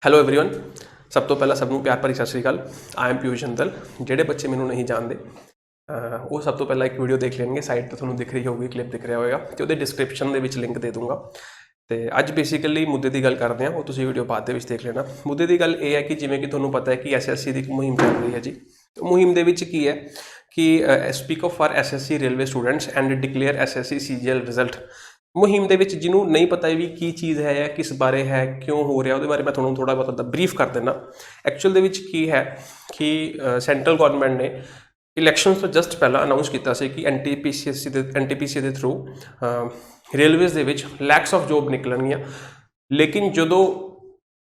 Hello everyone, सब तो पहला सबनों प्यार भरी सत श्री अकाल। I am Piyush Jindal. ਜਿਹੜੇ ਬੱਚੇ ਮੈਨੂੰ नहीं जानते ਉਹ ਸਭ ਤੋਂ ਪਹਿਲਾਂ ਇੱਕ ਵੀਡੀਓ ਦੇਖ ਲੈਣਗੇ। ਸਾਈਡ ਤੇ ਤੁਹਾਨੂੰ ਦਿਖ ਰਹੀ ਹੋਊਗੀ, ਕਲਿੱਪ ਦਿਖ ਰਿਹਾ ਹੋਵੇਗਾ ਤੇ ਉਹਦੇ ਡਿਸਕ੍ਰਿਪਸ਼ਨ ਦੇ ਵਿੱਚ ਲਿੰਕ ਦੇ ਦੂੰਗਾ। ਤੇ ਅੱਜ ਬੇਸਿਕਲੀ ਮੁੱਦੇ ਦੀ ਗੱਲ ਕਰਦੇ ਹਾਂ, ਉਹ ਤੁਸੀਂ ਵੀਡੀਓ ਬਾਅਦ ਦੇ ਵਿੱਚ ਦੇਖ ਲੈਣਾ। ਮੁੱਦੇ ਦੀ ਗੱਲ ਇਹ ਹੈ ਕਿ ਜਿਵੇਂ ਕਿ ਤੁਹਾਨੂੰ ਪਤਾ ਹੈ ਕਿ ਐਸਐਸਸੀ ਦੀ ਇੱਕ ਮੁਹਿੰਮ ਚੱਲ ਰਹੀ ਹੈ ਜੀ। ਮੁਹਿੰਮ ਦੇ ਵਿੱਚ ਕੀ ਹੈ ਕਿ speak up for SSC railway students and declare SSC CGL result. ਮੁਹਿੰਮ ਦੇ ਵਿੱਚ ਜਿਹਨੂੰ ਨਹੀਂ ਪਤਾ ਵੀ ਕੀ ਚੀਜ਼ ਹੈ ਜਾਂ ਕਿਸ ਬਾਰੇ ਹੈ, ਕਿਉਂ ਹੋ ਰਿਹਾ, ਉਹਦੇ ਬਾਰੇ ਮੈਂ ਤੁਹਾਨੂੰ ਥੋੜ੍ਹਾ ਬਹੁਤਾ ਬਰੀਫ ਕਰ ਦਿੰਦਾ। ਐਕਚੁਅਲ ਦੇ ਵਿੱਚ ਕੀ ਹੈ ਕਿ ਸੈਂਟਰਲ ਗੌਰਮੈਂਟ ਨੇ ਇਲੈਕਸ਼ਨਸ ਤੋਂ ਜਸਟ ਪਹਿਲਾਂ ਅਨਾਊਂਸ ਕੀਤਾ ਸੀ ਕਿ ਐਨਟੀਪੀਸੀ ਦੇ ਥਰੂ ਰੇਲਵੇਜ਼ ਦੇ ਵਿੱਚ ਲੈਕਸ ਆਫ ਜੋਬ ਨਿਕਲਣਗੀਆਂ। ਲੇਕਿਨ ਜਦੋਂ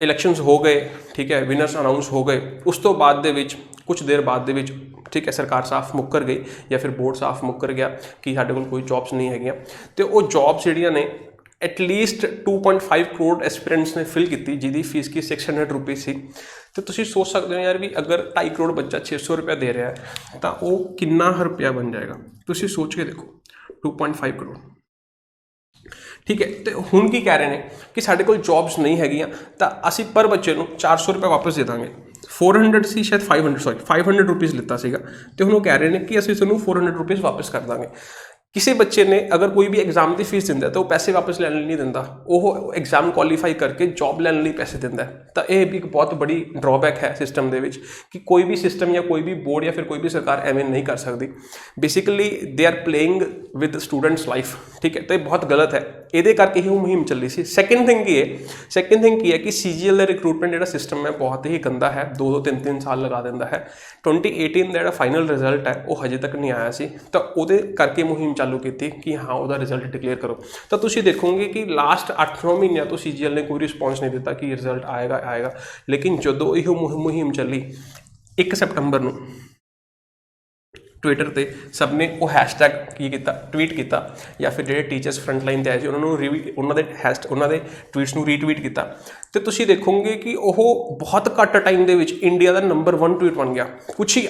ਇਲੈਕਸ਼ਨਸ ਹੋ ਗਏ, ਠੀਕ ਹੈ, ਵਿਨਰਸ ਅਨਾਊਂਸ ਹੋ ਗਏ, ਉਸ ਤੋਂ ਬਾਅਦ ਦੇ ਵਿੱਚ ਕੁਝ ਦੇਰ ਬਾਅਦ ਦੇ ਵਿੱਚ, ਠੀਕ ਹੈ, ਸਰਕਾਰ ਸਾਫ਼ ਮੁੱਕਰ ਗਈ ਜਾਂ ਫਿਰ ਬੋਰਡ ਸਾਫ਼ ਮੁੱਕਰ ਗਿਆ ਕਿ ਸਾਡੇ ਕੋਲ ਕੋਈ ਜੌਬਸ ਨਹੀਂ ਹੈਗੀਆਂ। ਤੇ ਉਹ ਜੌਬਸ ਜਿਹੜੀਆਂ ਨੇ ਐਟਲੀਸਟ 2.5 ਕਰੋੜ ਐਸਪੀਰੈਂਟਸ ਨੇ ਫਿਲ ਕੀਤੀ, ਜਿਹਦੀ ਫੀਸ ਕੀ 600 ਰੁਪਏ ਸੀ। ਤੇ ਤੁਸੀਂ ਸੋਚ ਸਕਦੇ ਹੋ ਯਾਰ ਵੀ ਅਗਰ 2.5 ਕਰੋੜ ਬੱਚਾ 600 ਰੁਪਇਆ ਦੇ ਰਿਹਾ ਹੈ ਤਾਂ ਉਹ ਕਿੰਨਾ ਰੁਪਇਆ ਬਣ ਜਾਏਗਾ। ਤੁਸੀਂ ਸੋਚ ਕੇ ਦੇਖੋ, 2.5 ਕਰੋੜ, ਠੀਕ ਹੈ। ਤੇ ਹੁਣ ਕੀ ਕਹਿ ਰਹੇ ਨੇ ਕਿ ਸਾਡੇ ਕੋਲ ਜੌਬਸ ਨਹੀਂ ਹੈਗੀਆਂ ਤਾਂ ਅਸੀਂ ਪਰ ਬੱਚੇ ਨੂੰ 400 ਰੁਪਏ ਵਾਪਸ ਦੇ ਦਾਂਗੇ। 400 ਸੀ ਸ਼ਾਇਦ 500 ਰੁਪੀਜ਼ ਲਿੱਤਾ ਸੀਗਾ ਤੇ ਹੁਣ ਉਹ ਕਹਿ ਰਹੇ ਨੇ ਕਿ ਅਸੀਂ ਤੁਹਾਨੂੰ 400 ਰੁਪੀਜ਼ ਵਾਪਸ ਕਰ ਦਾਂਗੇ। ਕਿਸੇ ਬੱਚੇ ਨੇ ਅਗਰ ਕੋਈ ਵੀ ਐਗਜ਼ਾਮ ਦੀ ਫੀਸ ਦਿੰਦਾ ਤਾਂ ਉਹ ਪੈਸੇ ਵਾਪਸ ਲੈਣ ਲਈ ਨਹੀਂ ਦਿੰਦਾ, ਉਹ ਐਗਜ਼ਾਮ ਕੁਆਲੀਫਾਈ ਕਰਕੇ ਜੌਬ ਲੈਣ ਲਈ ਪੈਸੇ ਦਿੰਦਾ। ਤਾਂ ਇਹ ਵੀ ਇੱਕ ਬਹੁਤ ਬੜੀ ਡਰਾਬੈਕ ਹੈ ਸਿਸਟਮ ਦੇ ਵਿੱਚ ਕਿ ਕੋਈ ਵੀ ਸਿਸਟਮ ਜਾਂ ਕੋਈ ਵੀ ਬੋਰਡ ਜਾਂ ਫਿਰ ਕੋਈ ਵੀ ਸਰਕਾਰ ਐਵੇਂ ਨਹੀਂ ਕਰ ਸਕਦੀ। Basically they are playing with students life, ਠੀਕ ਹੈ। ਤਾਂ ਇਹ ਬਹੁਤ ਗਲਤ ਹੈ, ਇਹਦੇ ਕਰਕੇ ਹੀ ਉਹ ਮੁਹਿੰਮ ਚੱਲੀ ਸੀ। ਸੈਕਿੰਡ ਥਿੰਗ ਕੀ ਹੈ ਕਿ ਸੀਜੀਐਲ ਦਾ ਰਿਕਰੂਟਮੈਂਟ ਜਿਹੜਾ ਸਿਸਟਮ ਹੈ ਬਹੁਤ ਹੀ ਗੰਦਾ ਹੈ, 2-3 ਸਾਲ ਲਗਾ ਦਿੰਦਾ ਹੈ। 2018 ਦਾ ਜਿਹੜਾ ਫਾਈਨਲ ਰਿਜ਼ਲਟ ਹੈ ਉਹ ਹਜੇ ਤੱਕ ਨਹੀਂ ਆਇਆ ਸੀ, ਤਾਂ ਉਹਦੇ ਕਰਕੇ ਮੁਹਿੰਮ ਚਾਲੂ ਕੀਤੀ ਕਿ ਹਾਂ ਉਹਦਾ ਰਿਜ਼ਲਟ ਡਿਕਲੇਅਰ ਕਰੋ। ਤਾਂ ਤੁਸੀਂ ਦੇਖੋਗੇ ਕਿ ਲਾਸਟ 8-9 ਮਹੀਨਿਆਂ ਤੋਂ ਸੀਜੀਐਲ ਨੇ ਕੋਈ ਰਿਸਪੌਂਸ ਨਹੀਂ ਦਿੱਤਾ ਕਿ ਰਿਜ਼ਲਟ ਆਏਗਾ। ਲੇਕਿਨ ਜਦੋਂ ਇਹ ਮੁਹਿੰਮ ਚੱਲੀ 1 ਸਤੰਬਰ ਨੂੰ ਟਵਿੱਟਰ 'ਤੇ ਸਭ ਨੇ ਉਹ ਹੈਸ਼ਟੈਗ ਟਵੀਟ ਕੀਤਾ ਜਾਂ ਫਿਰ ਜਿਹੜੇ ਟੀਚਰਸ ਫਰੰਟ ਲਾਈਨ 'ਤੇ ਆਏ ਸੀ ਉਹਨਾਂ ਦੇ ਟਵੀਟਸ ਨੂੰ ਰੀਟਵੀਟ ਕੀਤਾ। ਤੇ ਤੁਸੀਂ ਦੇਖੋਗੇ ਕਿ ਉਹ ਬਹੁਤ ਘੱਟ ਟਾਈਮ ਦੇ ਵਿੱਚ ਇੰਡੀਆ ਦਾ ਨੰਬਰ 1 ਟਵੀਟ ਬਣ ਗਿਆ। ਕੁਛ ਹੀ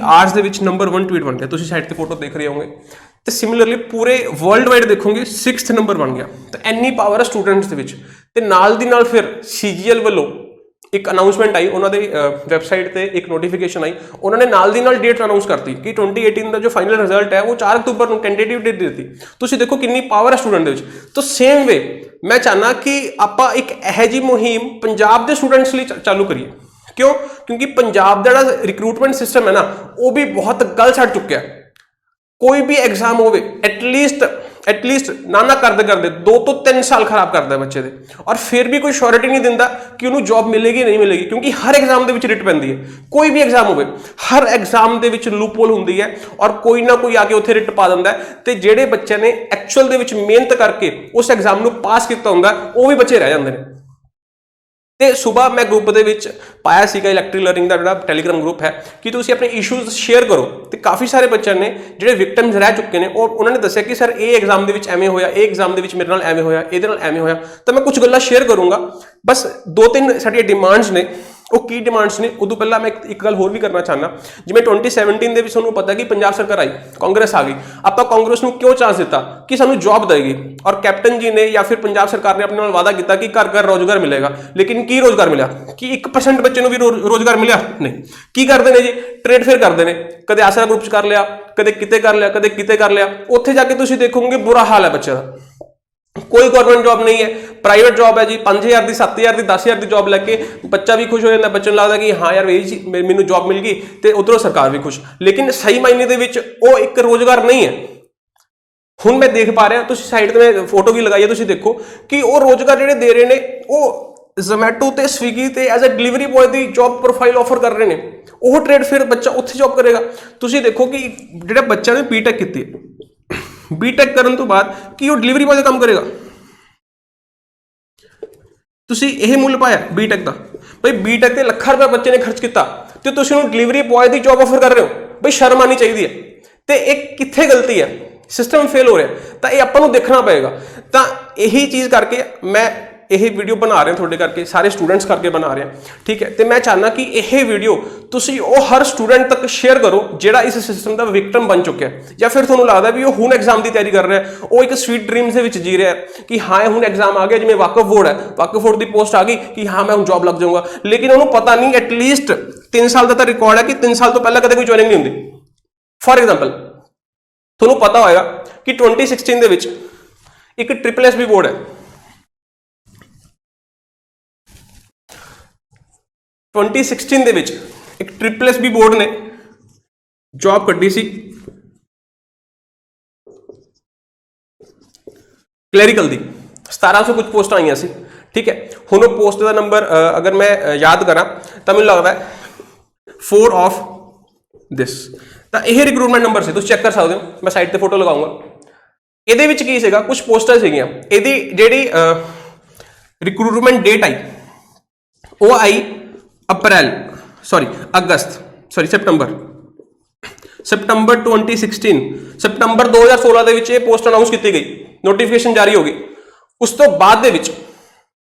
ਆਰਸ ਦੇ ਵਿੱਚ ਨੰਬਰ 1 ਟਵੀਟ ਬਣ ਗਿਆ। ਤੁਸੀਂ ਸਾਈਡ ਤੇ ਫੋਟੋ ਦੇਖ ਰਹੇ ਹੋਗੇ। ਤੇ ਸਿਮਿਲਰਲੀ ਪੂਰੇ ਵਰਲਡ ਵਾਈਡ ਦੇਖੋਗੇ 6th ਨੰਬਰ ਬਣ ਗਿਆ। ਤਾਂ ਇੰਨੀ ਪਾਵਰ ਹੈ ਸਟੂਡੈਂਟਸ ਦੇ ਵਿੱਚ। ਤੇ ਨਾਲ ਦੀ ਨਾਲ ਫਿਰ ਸੀਜੀਐਲ ਵੱਲੋਂ ਇੱਕ ਅਨਾਊਂਸਮੈਂਟ ਆਈ, ਉਹਨਾਂ ਦੇ ਵੈਬਸਾਈਟ ਤੇ ਇੱਕ ਨੋਟੀਫਿਕੇਸ਼ਨ ਆਈ। ਉਹਨਾਂ ਨੇ ਨਾਲ ਦੀ ਨਾਲ ਡੇਟ ਅਨਾਊਂਸ ਕਰਤੀ ਕਿ 2018 ਦਾ ਜੋ ਫਾਈਨਲ ਰਿਜ਼ਲਟ ਹੈ ਉਹ 4 ਅਕਤੂਬਰ ਨੂੰ ਟੈਂਟੇਟਿਵ ਡੇਟ ਦੇ ਦਿੱਤੀ। ਤੁਸੀਂ ਦੇਖੋ ਕਿੰਨੀ ਪਾਵਰ ਹੈ ਸਟੂਡੈਂਟ ਦੇ ਵਿੱਚ। ਤਾਂ ਸੇਮ ਵੇ ਮੈਂ ਚਾਹੁੰਦਾ ਕਿ ਆਪਾਂ ਇੱਕ ਇਹੋ ਜਿਹੀ ਮੁਹਿੰਮ ਪੰਜਾਬ ਦੇ ਸਟੂਡੈਂਟਸ ਲਈ ਚਾਲੂ ਕਰੀਏ। ਕਿਉਂ? ਕਿਉਂਕਿ ਪੰਜਾਬ ਦਾ ਜਿਹੜਾ ਰਿਕਰੂਟਮੈਂਟ ਸਿਸਟਮ ਹੈ ਨਾ, ਉਹ ਵੀ ਬਹੁਤ ਗਲ ਛੱਡ ਚੁੱਕਿਆ। ਕੋਈ ਵੀ ਐਗਜ਼ਾਮ ਹੋਵੇ ਐਟਲੀਸਟ ਨਾ ਕਰਦੇ 2 ਤੋਂ 3 ਸਾਲ ਖਰਾਬ ਕਰਦਾ ਬੱਚੇ ਦੇ, ਔਰ ਫਿਰ ਵੀ ਕੋਈ ਸ਼ੋਰਿਟੀ ਨਹੀਂ ਦਿੰਦਾ ਕਿ ਉਹਨੂੰ ਜੌਬ ਮਿਲੇਗੀ ਨਹੀਂ ਮਿਲੇਗੀ। ਕਿਉਂਕਿ ਹਰ ਐਗਜ਼ਾਮ ਦੇ ਵਿੱਚ ਰਿਟ ਪੈਂਦੀ ਹੈ। ਕੋਈ ਵੀ ਐਗਜ਼ਾਮ ਹੋਵੇ, ਹਰ ਐਗਜ਼ਾਮ ਦੇ ਵਿੱਚ ਲੂਪਹੋਲ ਹੁੰਦੀ ਹੈ ਔਰ ਕੋਈ ਨਾ ਕੋਈ ਆ ਕੇ ਉੱਥੇ ਰਿਟ ਪਾ ਦਿੰਦਾ। ਤੇ ਜਿਹੜੇ ਬੱਚਿਆਂ ਨੇ ਐਕਚੁਅਲ ਦੇ ਵਿੱਚ ਮਿਹਨਤ ਕਰਕੇ ਉਸ ਐਗਜ਼ਾਮ ਨੂੰ ਪਾਸ ਕੀਤਾ ਹੁੰਦਾ, ਉਹ ਵੀ ਬੱਚੇ ਰਹਿ ਜਾਂਦੇ ਨੇ। ਤੇ ਸੁਬਾਹ ਮੈਂ ਗਰੁੱਪ ਦੇ ਵਿੱਚ ਪਾਇਆ ਸੀਗਾ, ਇਲੈਕਟ੍ਰਿਕ ਲਰਨਿੰਗ ਦਾ ਜਿਹੜਾ ਟੈਲੀਗ੍ਰਾਮ ਗਰੁੱਪ ਹੈ, ਕਿ ਤੁਸੀਂ ਆਪਣੇ ਇਸ਼ੂਜ਼ ਸ਼ੇਅਰ ਕਰੋ। ਤੇ ਕਾਫੀ ਸਾਰੇ ਬੱਚਿਆਂ ਨੇ ਜਿਹੜੇ ਵਿਕਟਮਸ ਰਹਿ ਚੁੱਕੇ ਨੇ, ਉਹਨਾਂ ਨੇ ਦੱਸਿਆ ਕਿ ਸਰ ਇਹ ਐਗਜ਼ਾਮ ਦੇ ਵਿੱਚ ਐਵੇਂ ਹੋਇਆ, ਇਹ ਐਗਜ਼ਾਮ ਦੇ ਵਿੱਚ ਮੇਰੇ ਨਾਲ ਐਵੇਂ ਹੋਇਆ, ਇਹਦੇ ਨਾਲ ਐਵੇਂ ਹੋਇਆ। ਤਾਂ ਮੈਂ ਕੁਝ ਗੱਲਾਂ ਸ਼ੇਅਰ ਕਰੂੰਗਾ। ਬਸ 2-3 ਸਾਡੀਆਂ ਡਿਮਾਂਡਸ ਨੇ। ਉਹ ਕੀ ਡਿਮਾਂਡਸ ਨੇ? ਉਦੋਂ ਪਹਿਲਾਂ ਮੈਂ ਇੱਕ ਗੱਲ ਹੋਰ ਵੀ ਕਰਨਾ ਚਾਹੁੰਦਾ। ਜਿਵੇਂ 2017 ਦੇ ਵਿੱਚ ਤੁਹਾਨੂੰ ਪਤਾ ਕਿ ਪੰਜਾਬ ਸਰਕਾਰ ਆਈ, ਕਾਂਗਰਸ ਆ ਗਈ। ਆਪਾਂ ਕਾਂਗਰਸ ਨੂੰ ਕਿਉਂ ਚਾਂਸ ਦਿੱਤਾ ਕਿ ਸਾਨੂੰ ਜੌਬ ਦੇਗੀ, ਔਰ ਕੈਪਟਨ ਜੀ ਨੇ ਜਾਂ ਫਿਰ ਪੰਜਾਬ ਸਰਕਾਰ ਨੇ ਆਪਣੇ ਨਾਲ ਵਾਅਦਾ ਕੀਤਾ ਕਿ ਘਰ ਘਰ ਰੋਜ਼ਗਾਰ ਮਿਲੇਗਾ। ਲੇਕਿਨ ਕੀ ਰੋਜ਼ਗਾਰ ਮਿਲਿਆ? ਕਿ 1% ਬੱਚੇ ਨੂੰ ਵੀ ਰੋਜ਼ਗਾਰ ਮਿਲਿਆ? ਨਹੀਂ। ਕੀ ਕਰਦੇ ਨੇ ਜੀ? ਟ੍ਰੇਡ ਫੇਅਰ ਕਰਦੇ ਨੇ। ਕਦੇ ਆਸਰਾ ਗਰੁੱਪ 'ਚ ਕਰ ਲਿਆ, ਕਦੇ ਕਿਤੇ ਕਰ ਲਿਆ, ਕਦੇ ਕਿਤੇ ਕਰ ਲਿਆ। ਉੱਥੇ ਜਾ ਕੇ ਤੁਸੀਂ ਦੇਖੋਗੇ ਬੁਰਾ ਹਾਲ ਹੈ ਬੱਚਿਆਂ ਦਾ। ਕੋਈ ਗਵਰਨਮੈਂਟ ਜੌਬ ਨਹੀਂ ਹੈ, ਪ੍ਰਾਈਵੇਟ ਜੌਬ ਹੈ ਜੀ। 5000 ਦੀ, 7000 ਦੀ, 10000 ਦੀ ਜੌਬ ਲੈ ਕੇ ਬੱਚਾ ਵੀ ਖੁਸ਼ ਹੋ ਜਾਂਦਾ। ਬੱਚੇ ਨੂੰ ਲੱਗਦਾ ਕਿ ਹਾਂ ਯਾਰ ਇਹ ਮੈਨੂੰ ਜੌਬ ਮਿਲ ਗਈ, ਤੇ ਉਧਰੋਂ ਸਰਕਾਰ ਵੀ ਖੁਸ਼। ਲੇਕਿਨ ਸਹੀ ਮਾਇਨੇ ਦੇ ਵਿੱਚ ਉਹ ਇੱਕ ਰੋਜ਼ਗਾਰ ਨਹੀਂ ਹੈ। ਹੁਣ ਮੈਂ ਦੇਖ ਪਾ ਰਿਹਾ, ਤੁਸੀਂ ਸਾਈਡ ਤੇ ਮੈਂ ਫੋਟੋ ਵੀ ਲਗਾਈ ਹੈ, ਤੁਸੀਂ ਦੇਖੋ ਕਿ ਉਹ ਰੋਜ਼ਗਾਰ ਜਿਹੜੇ ਦੇ ਰਹੇ ਨੇ ਉਹ ਜ਼ੋਮੈਟੋ ਤੇ ਸਵੀਗੀ ਤੇ as a delivery boy the job profile offer ਕਰ ਰਹੇ ਨੇ। ਉਹ ਟ੍ਰੇਡ ਫਿਰ ਬੱਚਾ ਉੱਥੇ ਜੌਬ ਕਰੇਗਾ। ਤੁਸੀਂ ਦੇਖੋ ਕਿ ਜਿਹੜੇ ਬੱਚਿਆਂ ਨੇ ਬੀਟੈਕ ਕੀਤੀ ਹੈ, ਬੀਟੈਕ ਕਰਨ ਤੋਂ ਬਾਅਦ ਕੀ ਉਹ ਡਿਲੀਵਰੀ ਬॉय ਦਾ ਕੰਮ ਕਰੇਗਾ? ਤੁਸੀਂ ਇਹ ਮੁੱਲ ਪਾਇਆ ਬੀਟੈਕ ਦਾ, ਬਈ ਬੀਟੈਕ ਤੇ ਲੱਖਾਂ ਰੁਪਏ ਬੱਚੇ ਨੇ ਖਰਚ ਕੀਤਾ ਤੇ ਤੁਸੀਂ ਉਹਨੂੰ ਡਿਲੀਵਰੀ ਬॉय ਦੀ ਜੌਬ ਆਫਰ ਕਰ ਰਹੇ ਹੋ। ਬਈ ਸ਼ਰਮ ਆਉਣੀ ਚਾਹੀਦੀ ਹੈ। ਤੇ ਇਹ ਕਿੱਥੇ ਗਲਤੀ ਹੈ? ਸਿਸਟਮ ਫੇਲ ਹੋ ਰਿਹਾ। ਤਾਂ ਇਹ ਆਪਾਂ ਨੂੰ ਦੇਖਣਾ ਪਏਗਾ। ਤਾਂ ਇਹੀ ਚੀਜ਼ ਕਰਕੇ ਮੈਂ ਇਹ ਵੀਡੀਓ ਬਣਾ ਰਿਹਾ ਤੁਹਾਡੇ ਕਰਕੇ, ਸਾਰੇ ਸਟੂਡੈਂਟਸ ਕਰਕੇ ਬਣਾ ਰਿਹਾ, ਠੀਕ ਹੈ। ਤੇ ਮੈਂ ਚਾਹਨਾ ਕਿ ਇਹ ਵੀਡੀਓ ਤੁਸੀਂ ਉਹ ਹਰ ਸਟੂਡੈਂਟ ਤੱਕ ਸ਼ੇਅਰ ਕਰੋ ਜਿਹੜਾ ਇਸ ਸਿਸਟਮ ਦਾ ਵਿਕਟਮ ਬਣ ਚੁੱਕਿਆ ਜਾਂ ਫਿਰ ਤੁਹਾਨੂੰ ਲੱਗਦਾ ਵੀ ਉਹ ਹੁਣ ਐਗਜ਼ਾਮ ਦੀ ਤਿਆਰੀ ਕਰ ਰਿਹਾ, ਉਹ ਇੱਕ ਸਵੀਟ ਡ੍ਰੀਮਸ ਦੇ ਵਿੱਚ ਜੀ ਰਿਹਾ ਕਿ ਹਾਂ ਹੁਣ ਐਗਜ਼ਾਮ ਆ ਗਿਆ, ਜਿਵੇਂ ਵਾਕਫ ਬੋਰਡ ਹੈ, ਵਾਕਫ ਬੋਰਡ ਦੀ ਪੋਸਟ ਆ ਗਈ ਕਿ ਹਾਂ ਮੈਂ ਹੁਣ ਜੌਬ ਲੱਗ ਜਾਊਂਗਾ, ਲੇਕਿਨ ਉਹਨੂੰ ਪਤਾ ਨਹੀਂ ਐਟਲੀਸਟ 3 ਸਾਲ ਦਾ ਤਾਂ ਰਿਕਾਰਡ ਹੈ ਕਿ 3 ਸਾਲ ਤੋਂ ਪਹਿਲਾਂ ਕਦੇ ਕੋਈ ਜੁਆਇਨਿੰਗ ਨਹੀਂ ਹੁੰਦੀ। ਫॉर एग्जांपल ਤੁਹਾਨੂੰ ਪਤਾ ਹੋਏਗਾ ਕਿ 2016 ਦੇ ਵਿੱਚ ਇੱਕ SSSB ਬੋਰਡ ਹੈ, 2016 ਦੇ ਵਿੱਚ ਇੱਕ SSSB ਬੋਰਡ ਨੇ ਜੌਬ ਕੱਢੀ ਸੀ ਕਲੈਰੀਕਲ ਦੀ, 1700 ਕੁਝ ਪੋਸਟਾਂ ਆਈਆਂ ਸੀ, ਠੀਕ ਹੈ। ਹੁਣ ਉਹ ਪੋਸਟ ਦਾ ਨੰਬਰ ਅਗਰ ਮੈਂ ਯਾਦ ਕਰਾਂ ਤਾਂ ਮੈਨੂੰ ਲੱਗਦਾ 4 ਆਫ ਦਿਸ, ਤਾਂ ਇਹ ਰਿਕਰੂਟਮੈਂਟ ਨੰਬਰ ਸੀ, ਤੁਸੀਂ ਚੈੱਕ ਕਰ ਸਕਦੇ ਹੋ, ਮੈਂ ਸਾਈਟ ਤੇ ਫੋਟੋ ਲਗਾਉਂਗਾ। ਇਹਦੇ ਵਿੱਚ ਕੀ ਸੀਗਾ, ਕੁਝ ਪੋਸਟਾਂ ਸੀਗੀਆਂ, ਇਹਦੀ ਜਿਹੜੀ ਰਿਕਰੂਟਮੈਂਟ ਡੇਟ ਆਈ ਉਹ ਆਈ ਸਤੰਬਰ 2016, ਸਤੰਬਰ 2016 ਦੇ ਵਿੱਚ ਇਹ ਪੋਸਟ ਅਨਾਉਂਸ ਕੀਤੀ ਗਈ, ਨੋਟੀਫਿਕੇਸ਼ਨ ਜਾਰੀ ਹੋ ਗਈ। ਉਸ ਤੋਂ ਬਾਅਦ ਦੇ ਵਿੱਚ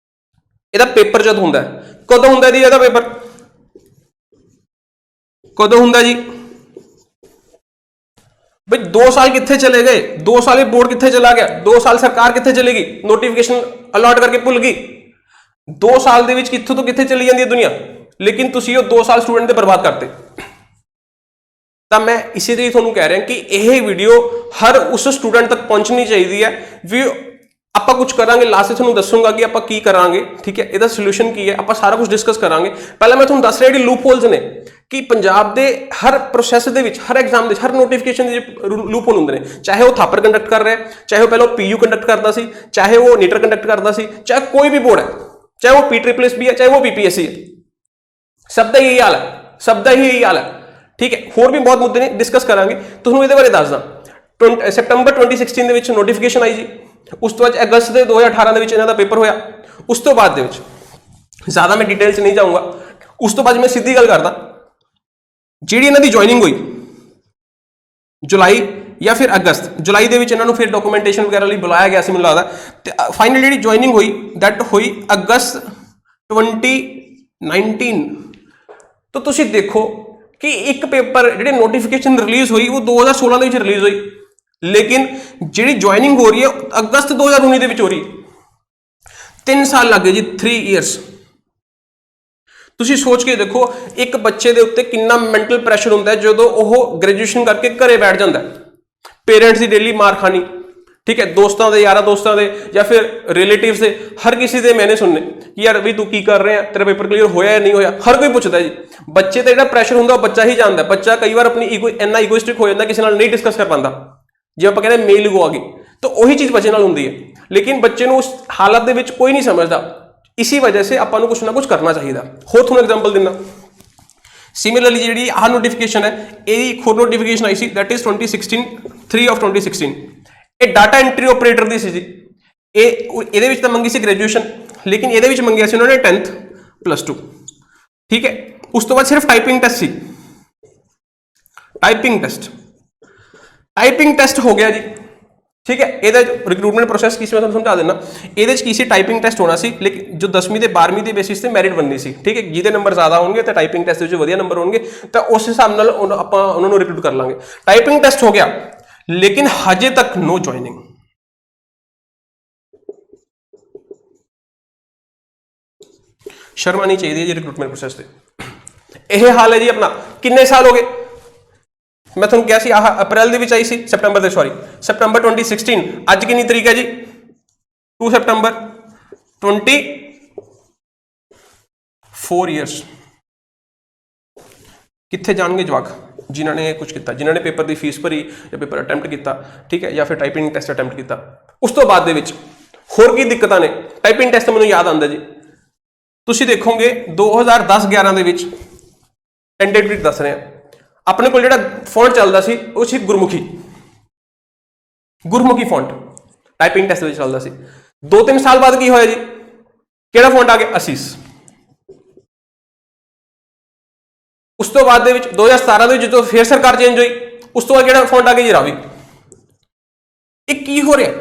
ਇਹਦਾ ਪੇਪਰ ਜਦ ਹੁੰਦਾ, ਕਦੋਂ ਹੁੰਦਾ ਜੀ ਇਹਦਾ ਪੇਪਰ, ਕਦੋਂ ਹੁੰਦਾ ਜੀ ਬਈ 2 ਸਾਲ ਕਿੱਥੇ ਚਲੇ ਗਏ, 2 ਸਾਲ ਇਹ ਬੋਰਡ ਕਿੱਥੇ ਚਲਾ ਗਿਆ, 2 ਸਾਲ ਸਰਕਾਰ ਕਿੱਥੇ ਚਲੀ ਗਈ, ਨੋਟੀਫਿਕੇਸ਼ਨ ਅਲਾਟ ਕਰਕੇ ਭੁੱਲ ਗਈ। 2 ਸਾਲ ਦੇ ਵਿੱਚ ਕਿੱਥੋਂ ਤੋਂ ਕਿੱਥੇ ਚਲੀ ਜਾਂਦੀ ਹੈ ਦੁਨੀਆ, ਲੇਕਿਨ ਤੁਸੀਂ ਉਹ 2 ਸਾਲ ਸਟੂਡੈਂਟ ਦੇ ਬਰਬਾਦ ਕਰਤੇ। ਤਾਂ ਮੈਂ ਇਸੇ ਲਈ ਤੁਹਾਨੂੰ ਕਹਿ ਰਿਹਾ ਕਿ ਇਹ ਵੀਡੀਓ ਹਰ ਉਸ ਸਟੂਡੈਂਟ ਤੱਕ ਪਹੁੰਚਣੀ ਚਾਹੀਦੀ ਹੈ ਵੀ ਆਪਾਂ ਕੁਝ ਕਰਾਂਗੇ, ਲਾਸਟ ਤੇ ਤੁਹਾਨੂੰ ਦੱਸੂਗਾ ਕਿ ਆਪਾਂ ਕੀ ਕਰਾਂਗੇ, ਠੀਕ ਹੈ, ਇਹਦਾ ਸੋਲੂਸ਼ਨ ਕੀ ਹੈ, ਆਪਾਂ ਸਾਰਾ ਕੁਝ ਡਿਸਕਸ ਕਰਾਂਗੇ। ਪਹਿਲਾਂ ਮੈਂ ਤੁਹਾਨੂੰ ਦੱਸ ਰਿਹਾ ਜਿਹੜੀ ਲੂਪ ਹੋਲਸ ਨੇ ਕਿ ਪੰਜਾਬ ਦੇ ਹਰ ਪ੍ਰੋਸੈਸ ਦੇ ਵਿੱਚ, ਹਰ ਐਗਜ਼ਾਮ ਦੇ, ਹਰ ਨੋਟੀਫਿਕੇਸ਼ਨ ਦੇ ਲੂਪ ਹੋਲ ਹੁੰਦੇ ਨੇ, ਚਾਹੇ ਉਹ ਥਾਪਰ ਕੰਡਕਟ ਕਰ ਰਿਹਾ, ਚਾਹੇ ਉਹ ਪਹਿਲਾਂ PU ਕੰਡਕਟ ਕਰਦਾ ਸੀ, ਚਾਹੇ ਉਹ ਨੀਟਰ ਕੰਡਕਟ ਕਰਦਾ ਸੀ, ਚਾਹੇ ਕੋਈ ਵੀ ਬੋਰਡ ਹੈ, ਚਾਹੇ ਉਹ PSSB ਹੈ, ਚਾਹੇ ਉਹ PPSC ਹੈ, ਸਭ ਦਾ ਇਹੀ ਹਾਲ ਹੈ, ਸਭ ਦਾ ਹੀ ਇਹੀ ਹਾਲ ਹੈ, ਠੀਕ ਹੈ। ਹੋਰ ਵੀ ਬਹੁਤ ਮੁੱਦੇ ਨੇ, ਡਿਸਕਸ ਕਰਾਂਗੇ। ਤੁਹਾਨੂੰ ਇਹਦੇ ਬਾਰੇ ਦੱਸਦਾ, ਸਤੰਬਰ 2016 ਦੇ ਵਿੱਚ ਨੋਟੀਫਿਕੇਸ਼ਨ ਆਈ ਜੀ, ਉਸ ਤੋਂ ਬਾਅਦ ਅਗਸਤ ਦੇ 2018 ਦੇ ਵਿੱਚ ਇਹਨਾਂ ਦਾ ਪੇਪਰ ਹੋਇਆ। ਉਸ ਤੋਂ ਬਾਅਦ ਦੇ ਵਿੱਚ ਜ਼ਿਆਦਾ ਮੈਂ ਡਿਟੇਲ 'ਚ ਨਹੀਂ ਜਾਊਂਗਾ। ਉਸ ਤੋਂ ਬਾਅਦ ਮੈਂ ਸਿੱਧੀ ਗੱਲ ਕਰਦਾ, ਜਿਹੜੀ ਇਹਨਾਂ ਦੀ ਜੁਆਇਨਿੰਗ ਹੋਈ ਜੁਲਾਈ ਜਾਂ ਫਿਰ ਅਗਸਤ, ਜੁਲਾਈ ਦੇ ਵਿੱਚ ਇਹਨਾਂ ਨੂੰ ਫਿਰ ਡਾਕੂਮੈਂਟੇਸ਼ਨ ਵਗੈਰਾ ਲਈ ਬੁਲਾਇਆ ਗਿਆ ਸੀ ਮੈਨੂੰ ਲੱਗਦਾ, ਤੇ ਫਾਈਨਲ ਜਿਹੜੀ ਜੁਆਇਨਿੰਗ ਹੋਈ ਦੈਟ ਹੋਈ ਅਗਸਤ 2019। ਤਾਂ ਤੁਸੀਂ ਦੇਖੋ ਕਿ ਇੱਕ ਪੇਪਰ ਜਿਹੜੇ ਨੋਟੀਫਿਕੇਸ਼ਨ ਰਿਲੀਜ਼ ਹੋਈ ਉਹ 2016 ਦੇ ਵਿੱਚ ਰਿਲੀਜ਼ ਹੋਈ, ਲੇਕਿਨ ਜਿਹੜੀ ਜੁਆਇਨਿੰਗ ਹੋ ਰਹੀ ਹੈ ਅਗਸਤ 2019 ਦੇ ਵਿੱਚ ਹੋ ਰਹੀ ਹੈ। 3 ਸਾਲ ਲੱਗ ਗਏ ਜੀ, 3 ਇਅਰਸ। ਤੁਸੀਂ ਸੋਚ ਕੇ ਦੇਖੋ ਇੱਕ ਬੱਚੇ ਦੇ ਉੱਤੇ ਕਿੰਨਾ ਮੈਂਟਲ ਪ੍ਰੈਸ਼ਰ ਹੁੰਦਾ ਜਦੋਂ ਉਹ ਗ੍ਰੈਜੂਏਸ਼ਨ ਕਰਕੇ ਘਰੇ ਬੈਠ ਜਾਂਦਾ, ਪੇਰੈਂਟਸ ਦੀ ਡੇਲੀ ਮਾਰ ਖਾਣੀ, ਠੀਕ ਹੈ, ਦੋਸਤਾਂ ਦੇ, ਯਾਰਾਂ ਦੋਸਤਾਂ ਦੇ ਜਾਂ ਫਿਰ ਰਿਲੇਟਿਵਸ ਦੇ, ਹਰ ਕਿਸੇ ਦੇ ਮੈਨੇ ਸੁਣਨੇ ਕਿ ਯਾਰ ਵੀ ਤੂੰ ਕੀ ਕਰ ਰਿਹਾ, ਤੇਰਾ ਪੇਪਰ ਕਲੀਅਰ ਹੋਇਆ ਜਾਂ ਨਹੀਂ ਹੋਇਆ, ਹਰ ਕੋਈ ਪੁੱਛਦਾ ਜੀ। ਬੱਚੇ ਤੇ ਜਿਹੜਾ ਪ੍ਰੈਸ਼ਰ ਹੁੰਦਾ ਉਹ ਬੱਚਾ ਹੀ ਜਾਣਦਾ। ਬੱਚਾ ਕਈ ਵਾਰ ਆਪਣੀ ਇੰਨਾ ਈਗੋਇਸਟਿਕ ਹੋ ਜਾਂਦਾ, ਕਿਸੇ ਨਾਲ ਨਹੀਂ ਡਿਸਕਸ ਕਰ ਪਾਉਂਦਾ, ਜੇ ਆਪਾਂ ਕਹਿੰਦੇ ਮੇਲ ਈਗੋ ਆ ਗਈ, ਤਾਂ ਉਹੀ ਚੀਜ਼ ਬੱਚੇ ਨਾਲ ਹੁੰਦੀ ਹੈ। ਲੇਕਿਨ ਬੱਚੇ ਨੂੰ ਉਸ ਹਾਲਤ ਦੇ ਵਿੱਚ ਕੋਈ ਨਹੀਂ ਸਮਝਦਾ, ਇसी वजह से ਆਪਾਂ ਨੂੰ ਕੁਛ ਨਾ ਕੁਛ ਕਰਨਾ ਚਾਹੀਦਾ। ਹੋਰ ਤੁਹਾਨੂੰ ਐਗਜ਼ਾਮਪਲ ਦਿੰਦਾ, ਸਿਮਿਲਰਲੀ ਜਿਹੜੀ ਆਹ ਨੋਟੀਫਿਕੇਸ਼ਨ ਹੈ, ਇਹਦੀ ਇੱਕ ਹੋਰ notification I C that is 2016, 3 of 2016। ਇਹ ਡਾਟਾ ਐਂਟਰੀ ਆਪਰੇਟਰ ਦੀ ਸੀ ਜੀ। ਇਹਦੇ ਵਿੱਚ ਤਾਂ ਮੰਗੀ ਸੀ ਗ੍ਰੈਜੂਏਸ਼ਨ, ਲੇਕਿਨ ਇਹਦੇ ਵਿੱਚ ਮੰਗਿਆ ਸੀ ਉਹਨਾਂ ਨੇ 10th +2, ਠੀਕ ਹੈ। ਉਸ ਤੋਂ ਬਾਅਦ ਸਿਰਫ ਟਾਈਪਿੰਗ ਟੈਸਟ ਸੀ, ਟਾਈਪਿੰਗ ਟੈਸਟ ਹੋ ਗਿਆ ਜੀ, ठीक है। ਇਹਦਾ ਰਿਕਰੂਟਮੈਂਟ ਪ੍ਰੋਸੈਸ ਕੀ ਸੀ ਮੈਂ ਤੁਹਾਨੂੰ ਸਮਝਾ ਦਿੰਦਾ। ਇਹਦੇ ਚ ਕੀ ਸੀ, ਟਾਈਪਿੰਗ ਟੈਸਟ ਹੋਣਾ ਸੀ, ਲੇਕਿਨ ਜੋ 10ਵੀਂ ਤੇ 12ਵੀਂ ਦੇ ਬੇਸਿਸ ਤੇ ਮੈਰਿਟ ਬਣਨੀ ਸੀ, ਠੀਕ ਹੈ। ਜਿਹਦੇ ਨੰਬਰ ਜ਼ਿਆਦਾ ਹੋਣਗੇ ਤਾਂ ਟਾਈਪਿੰਗ ਟੈਸਟ ਵਿੱਚ ਵਧੀਆ ਨੰਬਰ ਹੋਣਗੇ, ਤਾਂ ਉਸ ਹਿਸਾਬ ਨਾਲ ਆਪਾਂ ਉਹਨਾਂ ਨੂੰ ਰਿਕਰੂਟ ਕਰ ਲਾਂਗੇ। ਟਾਈਪਿੰਗ ਟੈਸਟ ਹੋ ਗਿਆ, ਲੇਕਿਨ ਹਜੇ ਤੱਕ ਨੋ ਜੁਆਇਨਿੰਗ। ਸ਼ਰਮ ਆਣੀ ਚਾਹੀਦੀ ਹੈ ਜੀ ਰਿਕਰੂਟਮੈਂਟ ਪ੍ਰੋਸੈਸ ਤੇ। ਇਹ ਹਾਲ ਹੈ ਜੀ ਆਪਣਾ। ਕਿੰਨੇ ਸਾਲ ਹੋ ਗਏ, मैं ਤੁਹਾਨੂੰ ਕਿਹਾ ਸੀ ਆਹ ਅਪ੍ਰੈਲ ਦੇ ਵਿੱਚ ਆਈ ਸੀ, ਸਤੰਬਰ 2016। ਅੱਜ ਕਿੰਨੀ ਤਰੀਕ ਹੈ ਜੀ, 2 ਸਤੰਬਰ। 24 ਇਅਰਸ। ਕਿੱਥੇ ਜਾਣਗੇ ਜਵਾਕ ਜਿਨ੍ਹਾਂ ਨੇ ਕੁਝ ਕੀਤਾ, ਜਿਨ੍ਹਾਂ ਨੇ ਪੇਪਰ ਦੀ ਫੀਸ ਭਰੀ ਜਾਂ ਪੇਪਰ ਅਟੈਂਪਟ ਕੀਤਾ, ਠੀਕ ਹੈ, ਜਾਂ ਫਿਰ ਟਾਈਪਿੰਗ ਟੈਸਟ ਅਟੈਂਪਟ ਕੀਤਾ। ਉਸ ਤੋਂ ਬਾਅਦ ਦੇ ਵਿੱਚ ਹੋਰ ਕੀ ਦਿੱਕਤਾਂ ਨੇ। ਟਾਈਪਿੰਗ ਟੈਸਟ ਮੈਨੂੰ ਯਾਦ ਆਉਂਦਾ ਜੀ, ਤੁਸੀਂ ਦੇਖੋਗੇ 2010-11 ਦੇ ਵਿੱਚ ਟੈਂਟੇਟਿਵ ਦੱਸ ਰਹੇ ਆ, ਆਪਣੇ ਕੋਲ ਜਿਹੜਾ ਫੌਂਟ ਚੱਲਦਾ ਸੀ ਉਹ ਸੀ ਗੁਰਮੁਖੀ ਫੌਂਟ, ਟਾਈਪਿੰਗ ਟੈਸਟ ਵਿੱਚ ਚੱਲਦਾ ਸੀ। 2-3 ਸਾਲ ਬਾਅਦ ਕੀ ਹੋਇਆ ਜੀ, ਕਿਹੜਾ ਫੌਂਟ ਆ ਗਿਆ, ਅਸੀਸ। ਉਸ ਤੋਂ ਬਾਅਦ ਦੇ ਵਿੱਚ 2017 ਦੇ ਵਿੱਚ ਜਦੋਂ ਫੇਰ ਸਰਕਾਰ ਚੇਂਜ ਹੋਈ, ਉਸ ਤੋਂ ਬਾਅਦ ਕਿਹੜਾ ਫੌਂਟ ਆ ਗਿਆ ਜੀ, ਰਾਵੀ। ਇਹ ਕੀ ਹੋ ਰਿਹਾ,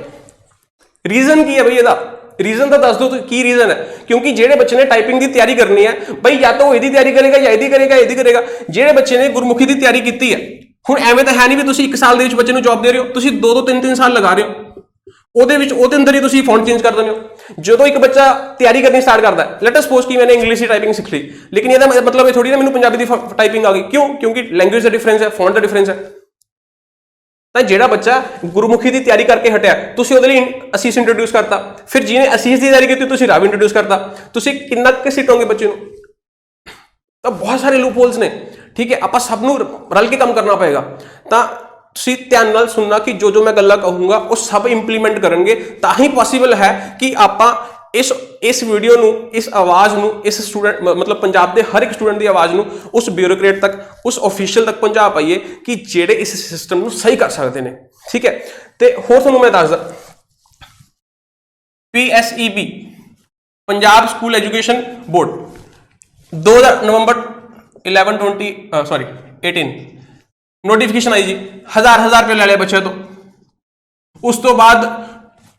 ਰੀਜ਼ਨ ਕੀ ਹੈ ਬਈ ਇਹਦਾ? ਰੀਜ਼ਨ ਤਾਂ ਦੱਸ ਦਿਓ ਕੀ ਰੀਜ਼ਨ ਹੈ। ਕਿਉਂਕਿ ਜਿਹੜੇ ਬੱਚੇ ਨੇ ਟਾਈਪਿੰਗ ਦੀ ਤਿਆਰੀ ਕਰਨੀ ਹੈ ਬਈ ਜਾਂ ਤਾਂ ਉਹ ਇਹਦੀ ਤਿਆਰੀ ਕਰੇਗਾ ਜਾਂ ਇਹਦੀ ਕਰੇਗਾ ਇਹਦੀ ਕਰੇਗਾ। ਜਿਹੜੇ ਬੱਚੇ ਨੇ ਗੁਰਮੁਖੀ ਦੀ ਤਿਆਰੀ ਕੀਤੀ ਹੈ, ਹੁਣ ਐਵੇਂ ਤਾਂ ਹੈ ਨਹੀਂ ਵੀ ਤੁਸੀਂ 1 ਸਾਲ ਦੇ ਵਿੱਚ ਬੱਚੇ ਨੂੰ ਜੌਬ ਦੇ ਰਹੇ ਹੋ, ਤੁਸੀਂ 2-2 3-3 ਸਾਲ ਲਗਾ ਰਹੇ ਹੋ, ਉਹਦੇ ਅੰਦਰ ਹੀ ਤੁਸੀਂ ਫੌਂਟ ਚੇਂਜ ਕਰ ਦਿੰਦੇ ਹੋ। ਜਦੋਂ ਇੱਕ ਬੱਚਾ ਤਿਆਰੀ ਕਰਨੀ ਸਟਾਰਟ ਕਰਦਾ ਹੈ, ਲੈਟ ਅਸ ਸਪੋਜ਼ ਕਿ ਮੈंने ਇੰਗਲਿਸ਼ ਦੀ ਟਾਈਪਿੰਗ ਸਿੱਖ ਲਈ, ਲੇਕਿਨ ਇਹਦਾ ਮਤਲਬ ਇਹ ਥੋੜੀ ਨਾ ਮੈਨੂੰ ਪੰਜਾਬੀ ਦੀ ਟਾਈਪਿੰਗ ਆ ਗਈ। ਕਿਉਂ? ਕਿਉਂਕਿ ਲੈਂਗੁਏਜ ਦਾ ਡਿਫਰੈਂਸ ਹੈ, ਫੌਂਟ ਦਾ ਡਿਫਰੈਂਸ ਹੈ। ਤਾਂ ਜਿਹੜਾ ਬੱਚਾ ਗੁਰਮੁਖੀ ਦੀ ਤਿਆਰੀ ਕਰਕੇ ਹਟਿਆ, ਤੁਸੀਂ ਉਹਦੇ ਲਈ ਅਸੀਸ ਇੰਟਰੋਡਿਊਸ ਕਰਤਾ, ਫਿਰ ਜਿਹਨੇ ਅਸੀਸ ਦੀ ਤਿਆਰੀ ਕੀਤੀ ਤੁਸੀਂ ਰਾਵੀ ਇੰਟਰੋਡਿਊਸ ਕਰਤਾ, ਤੁਸੀਂ ਕਿੰਨਾ ਕੁ ਸਿੱਟੋਗੇ ਬੱਚੇ ਨੂੰ? ਤਾਂ ਬਹੁਤ ਸਾਰੇ ਲੂਪ ਹੋਲਸ ਨੇ, ਠੀਕ ਹੈ। ਆਪਾਂ ਸਭ ਨੂੰ ਰਲ ਕੇ ਕੰਮ ਕਰਨਾ ਪਏਗਾ। ਤਾਂ ਤੁਸੀਂ ਧਿਆਨ ਨਾਲ ਸੁਣਨਾ ਕਿ ਜੋ ਮੈਂ ਗੱਲਾਂ ਕਹੂੰਗਾ ਉਹ ਸਭ ਇੰਪਲੀਮੈਂਟ ਕਰਨਗੇ, ਤਾਂ ਹੀ ਪੋਸੀਬਲ ਹੈ ਕਿ ਆਪਾਂ ਇਸ ਵੀਡੀਓ ਨੂੰ, ਇਸ ਆਵਾਜ਼ ਨੂੰ, ਇਸ ਸਟੂਡੈਂਟ ਮਤਲਬ ਪੰਜਾਬ ਦੇ ਹਰ ਇੱਕ ਸਟੂਡੈਂਟ ਦੀ ਆਵਾਜ਼ ਨੂੰ ਉਸ ਬਿਊਰੋਕਰੇਟ ਤੱਕ, ਉਸ ਆਫੀਸ਼ੀਅਲ ਤੱਕ ਪਹੁੰਚਾ ਪਾਈਏ ਕਿ ਜਿਹੜੇ ਇਸ ਸਿਸਟਮ ਨੂੰ ਸਹੀ ਕਰ ਸਕਦੇ ਨੇ, ਠੀਕ ਹੈ। ਤੇ ਹੋਰ ਤੁਹਾਨੂੰ ਮੈਂ ਦੱਸਦਾ, PSEB Punjab school education board 2000 ਨਵੰਬਰ 18 ਨੋਟੀਫਿकेशन आई जी, हजार रुपये ले लिया बच्चे तो। उस तो बाद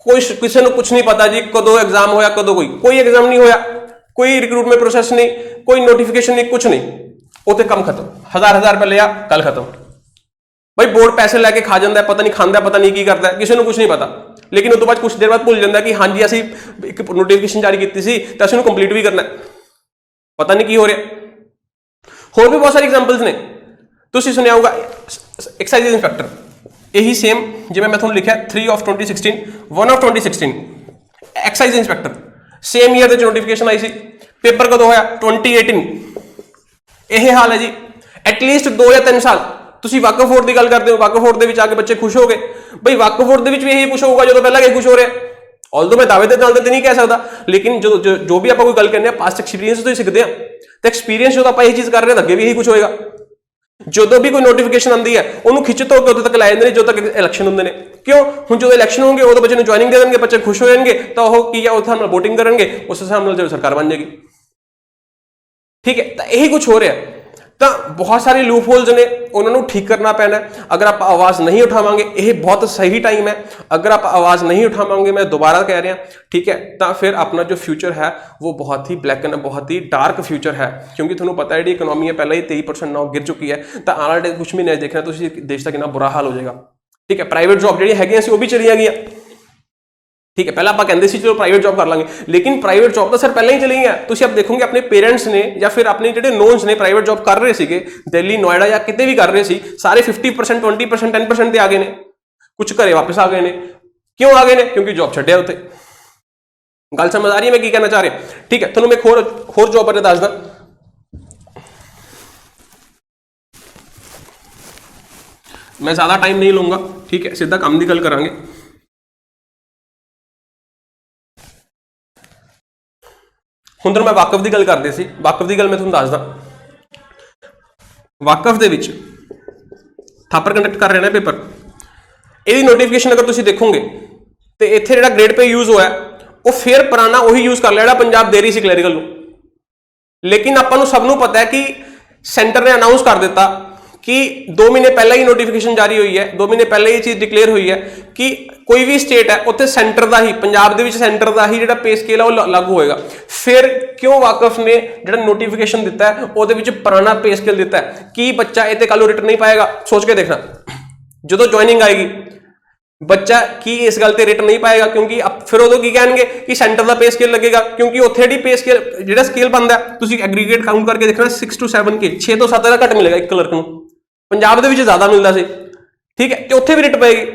किसी को कुछ नहीं पता जी कदों एग्जाम होया कदों कोई एग्जाम नहीं होया, कोई रिक्रूटमेंट प्रोसेस नहीं, कोई नोटिफिकेशन नहीं, कुछ नहीं, उते कम खत्म। हजार रुपये लिया, कल खत्म। भाई बोर्ड पैसे लैके खा जाता है, पता नहीं खांदा, पता नहीं की करता है, किसी को कुछ नहीं पता। लेकिन उस तो बाद कुछ देर बाद भूल जाता कि हाँ जी असी एक नोटिफिकेशन जारी की थी तो असं कंप्लीट भी करना है, पता नहीं की हो रहा। होर भी बहुत सारी एग्जाम्पल्स ने, ਤੁਸੀਂ ਸੁਣਿਆ ਹੋਊਗਾ ਐਕਸਾਈਜ਼ ਇੰਸਪੈਕਟਰ, ਇਹੀ ਸੇਮ ਜਿਵੇਂ ਮੈਂ ਤੁਹਾਨੂੰ ਲਿਖਿਆ 3 of 2016 1 of 2016 excise inspector same year ਦੇ ਵਿੱਚ ਨੋਟੀਫਿਕੇਸ਼ਨ ਆਈ ਸੀ। ਪੇਪਰ ਕਦੋਂ ਹੋਇਆ? 2018। ਇਹ ਹਾਲ ਹੈ ਜੀ। ਐਟਲੀਸਟ 2 ਜਾਂ 3 ਸਾਲ ਤੁਸੀਂ ਵਕਫ ਬੋਰਡ ਦੀ ਗੱਲ ਕਰਦੇ ਹੋ, ਵਕਫ ਬੋਰਡ ਦੇ ਵਿੱਚ ਆ ਕੇ ਬੱਚੇ ਖੁਸ਼ ਹੋ ਗਏ। ਬਈ ਵਕਫ ਬੋਰਡ ਦੇ ਵਿੱਚ ਵੀ ਇਹੀ ਕੁਛ ਹੋਊਗਾ ਜਦੋਂ ਪਹਿਲਾਂ ਇਹ ਖੁਸ਼ ਹੋ ਰਿਹਾ। ਆਲਦੋ ਮੈਂ ਦਾਅਵੇ ਦੇ ਨਾਲ ਤਾਂ ਨਹੀਂ ਕਹਿ ਸਕਦਾ, ਲੇਕਿਨ ਜੋ ਵੀ ਆਪਾਂ ਕੋਈ ਗੱਲ ਕਹਿੰਦੇ ਆ ਪਾਸਟ ਐਕਸਪੀਰੀਅੰਸ ਤੋਂ ਹੀ ਸਿੱਖਦੇ ਆ। ਤੇ ਐਕਸਪੀਰੀਅੰਸ ਜਦੋਂ ਆਪਾਂ ਇਹ ਚੀਜ਼ ਕਰ ਰਹੇ ਤਾਂ ਅੱਗੇ ਵੀ ਇਹੀ ਕੁਛ ਹੋਏਗਾ। ਜਦੋਂ ਵੀ ਕੋਈ ਨੋਟੀਫਿਕੇਸ਼ਨ ਆਉਂਦੀ ਹੈ ਉਹਨੂੰ ਖਿੱਚ ਧੋ ਕੇ ਉਦੋਂ ਤੱਕ ਲੈ ਜਾਂਦੇ ਨੇ ਜਦੋਂ ਤੱਕ ਇਲੈਕਸ਼ਨ ਹੁੰਦੇ ਨੇ। ਕਿਉਂ? ਹੁਣ ਜਦੋਂ ਇਲੈਕਸ਼ਨ ਹੋਣਗੇ ਉਦੋਂ ਬੱਚੇ ਨੂੰ ਜੁਆਇਨਿੰਗ ਦੇ ਦੇਣਗੇ, ਬੱਚੇ ਖੁਸ਼ ਹੋ ਜਾਣਗੇ, ਤਾਂ ਉਹ ਕੀ ਹੈ ਉਸ ਹਿਸਾਬ ਨਾਲ ਵੋਟਿੰਗ ਕਰਨਗੇ, ਉਸ ਹਿਸਾਬ ਨਾਲ ਜਦੋਂ ਸਰਕਾਰ ਬਣ ਜਾਏਗੀ, ਠੀਕ ਹੈ। ਤਾਂ ਇਹੀ ਕੁਝ ਹੋ ਰਿਹਾ। ਤਾਂ ਬਹੁਤ ਸਾਰੇ ਲੂਪ ਹੋਲਸ ਨੇ, ਉਹਨਾਂ ਨੂੰ ਠੀਕ ਕਰਨਾ ਪੈਣਾ। ਅਗਰ ਆਪਾਂ ਆਵਾਜ਼ ਨਹੀਂ ਉਠਾਵਾਂਗੇ, ਇਹ ਬਹੁਤ ਸਹੀ ਟਾਈਮ ਹੈ। ਅਗਰ ਆਪਾਂ ਆਵਾਜ਼ नहीं उठावांगे, मैं दोबारा कह रहा, ठीक है, तो फिर अपना जो फ्यूचर है वो बहुत ही ब्लैक एंड बहुत ही डार्क फ्यूचर है। क्योंकि ਤੁਹਾਨੂੰ पता है जी इकोनॉमी है पहले ही 23% ना गिर चुकी है, तो आने वाले कुछ महीने देखना तो देश का कितना बुरा हाल हो जाएगा, ठीक है। प्राइवेट जॉब जी है वो भी चलिया गई, ठीक है। पहले आप कहते सी चलो प्राइवेट जॉब कर लांगे, लेकिन प्राइवेट जॉब तो सर पहले ही चली गई। तुम आप देखोगे अपने पेरेंट्स ने या फिर अपने जो नोन्स ने प्राइवेट जॉब कर रहे थे दिल्ली नोएडा या कितने भी कर रहे थे, सारे 50% 20% 10% आ गए ने, कुछ घरे वापस आ गए ने। क्यों आ गए ने? क्योंकि जॉब छड्डिया उत्ते। गल समझ आ रही है मैं की कहना चाह रहा, ठीक है। तुहानूं मैं एक होर जॉब बारे दसदा। मैं ज्यादा टाइम नहीं लूंगा, ठीक है, सीधा काम की गल करांगे। ਹੁਣ ਤਾਂ मैं वाकफ की गल करते सी, वाकफ की गल मैं तुहानूं दसदा। वाकफ दे विच थापर कंडक्ट कर रहे हैं पेपर, ਇਹਦੀ ਨੋਟੀਫਿਕੇਸ਼ਨ अगर तुसीं देखोगे तो इत्थे जिहड़ा ग्रेड पे यूज होया वो फिर पुराना उही यूज कर लिया जिहड़ा पंजाब दे रही सी क्लैरिकल नूं। लेकिन आपां नूं सब नूं पता है कि सेंटर ने अनाउंस कर दिता कि 2 महीने पहले ही नोटिफिकेशन जारी हुई है, 2 महीने पहले ही चीज़ डिक्लेयर हुई है कि कोई भी स्टेट है उत्थे सेंटर का ही, पंजाब दे विच सेंटर का ही जिहड़ा पे स्केल है वो लागू होएगा। फिर क्यों वाकफ ने जिहड़ा नोटिफिकेशन दिता है उहदे विच पुराना पे स्केल दिता है कि बच्चा इत्ते कल रिटर्न नहीं पाएगा। सोच के देखना, जो ज्वाइनिंग आएगी बच्चा की इस गल ते रिटर्न नहीं पाएगा, क्योंकि फिर उदों की कहेंगे कि सेंटर का पे स्केल लगेगा, क्योंकि उत्थे दी पे स्केल जिहड़ा स्केल बनदा है तुसीं एग्रीगेट काउंट करके देखना 6 to 7 के 6 तो 7 का घट मिलेगा एक क्लर्क नूं, पंजाब दे विच ज़्यादा मिलदा सी, ठीक है, तो उत्थे भी रिट पेगी।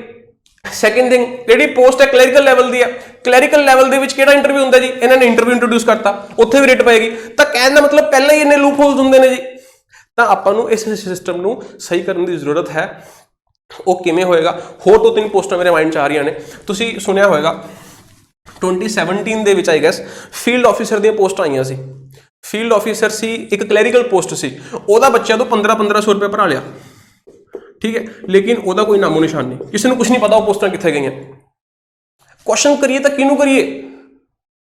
सैकेंड थिंग जिहड़ी पोस्ट है क्लैरिकल लैवल दी है, क्लैरिकल लैवल दे विच किहड़ा इंटरव्यू हुंदा जी, इन्हां ने इंटरव्यू इंट्रोड्यूस करता, उत्थे भी रिट पेगी। तो कहण दा मतलब पहले ही इन्ने लूप होल्स हुंदे ने जी। तो आपां नूं इस सिस्टम नूं सही करन दी जरूरत है। वो किवें होएगा? होर 2-3 पोस्टां मेरे माइंड च आ रही ने, तुसीं सुनिया होएगा 2017 दे विच आई गैस फील्ड ऑफिसर दी पोस्टां आईयां सी। फील्ड ऑफिसर सी एक क्लैरिकल पोस्ट सी, ओहदा बच्चों तो 1500 रुपये भरा लिया, ठीक है, लेकिन ओहदा कोई नामो निशान नहीं, किसी को कुछ नहीं पता वो पोस्टां कित्थे गईयां। क्वेश्चन करिए तो किहनूं करिए?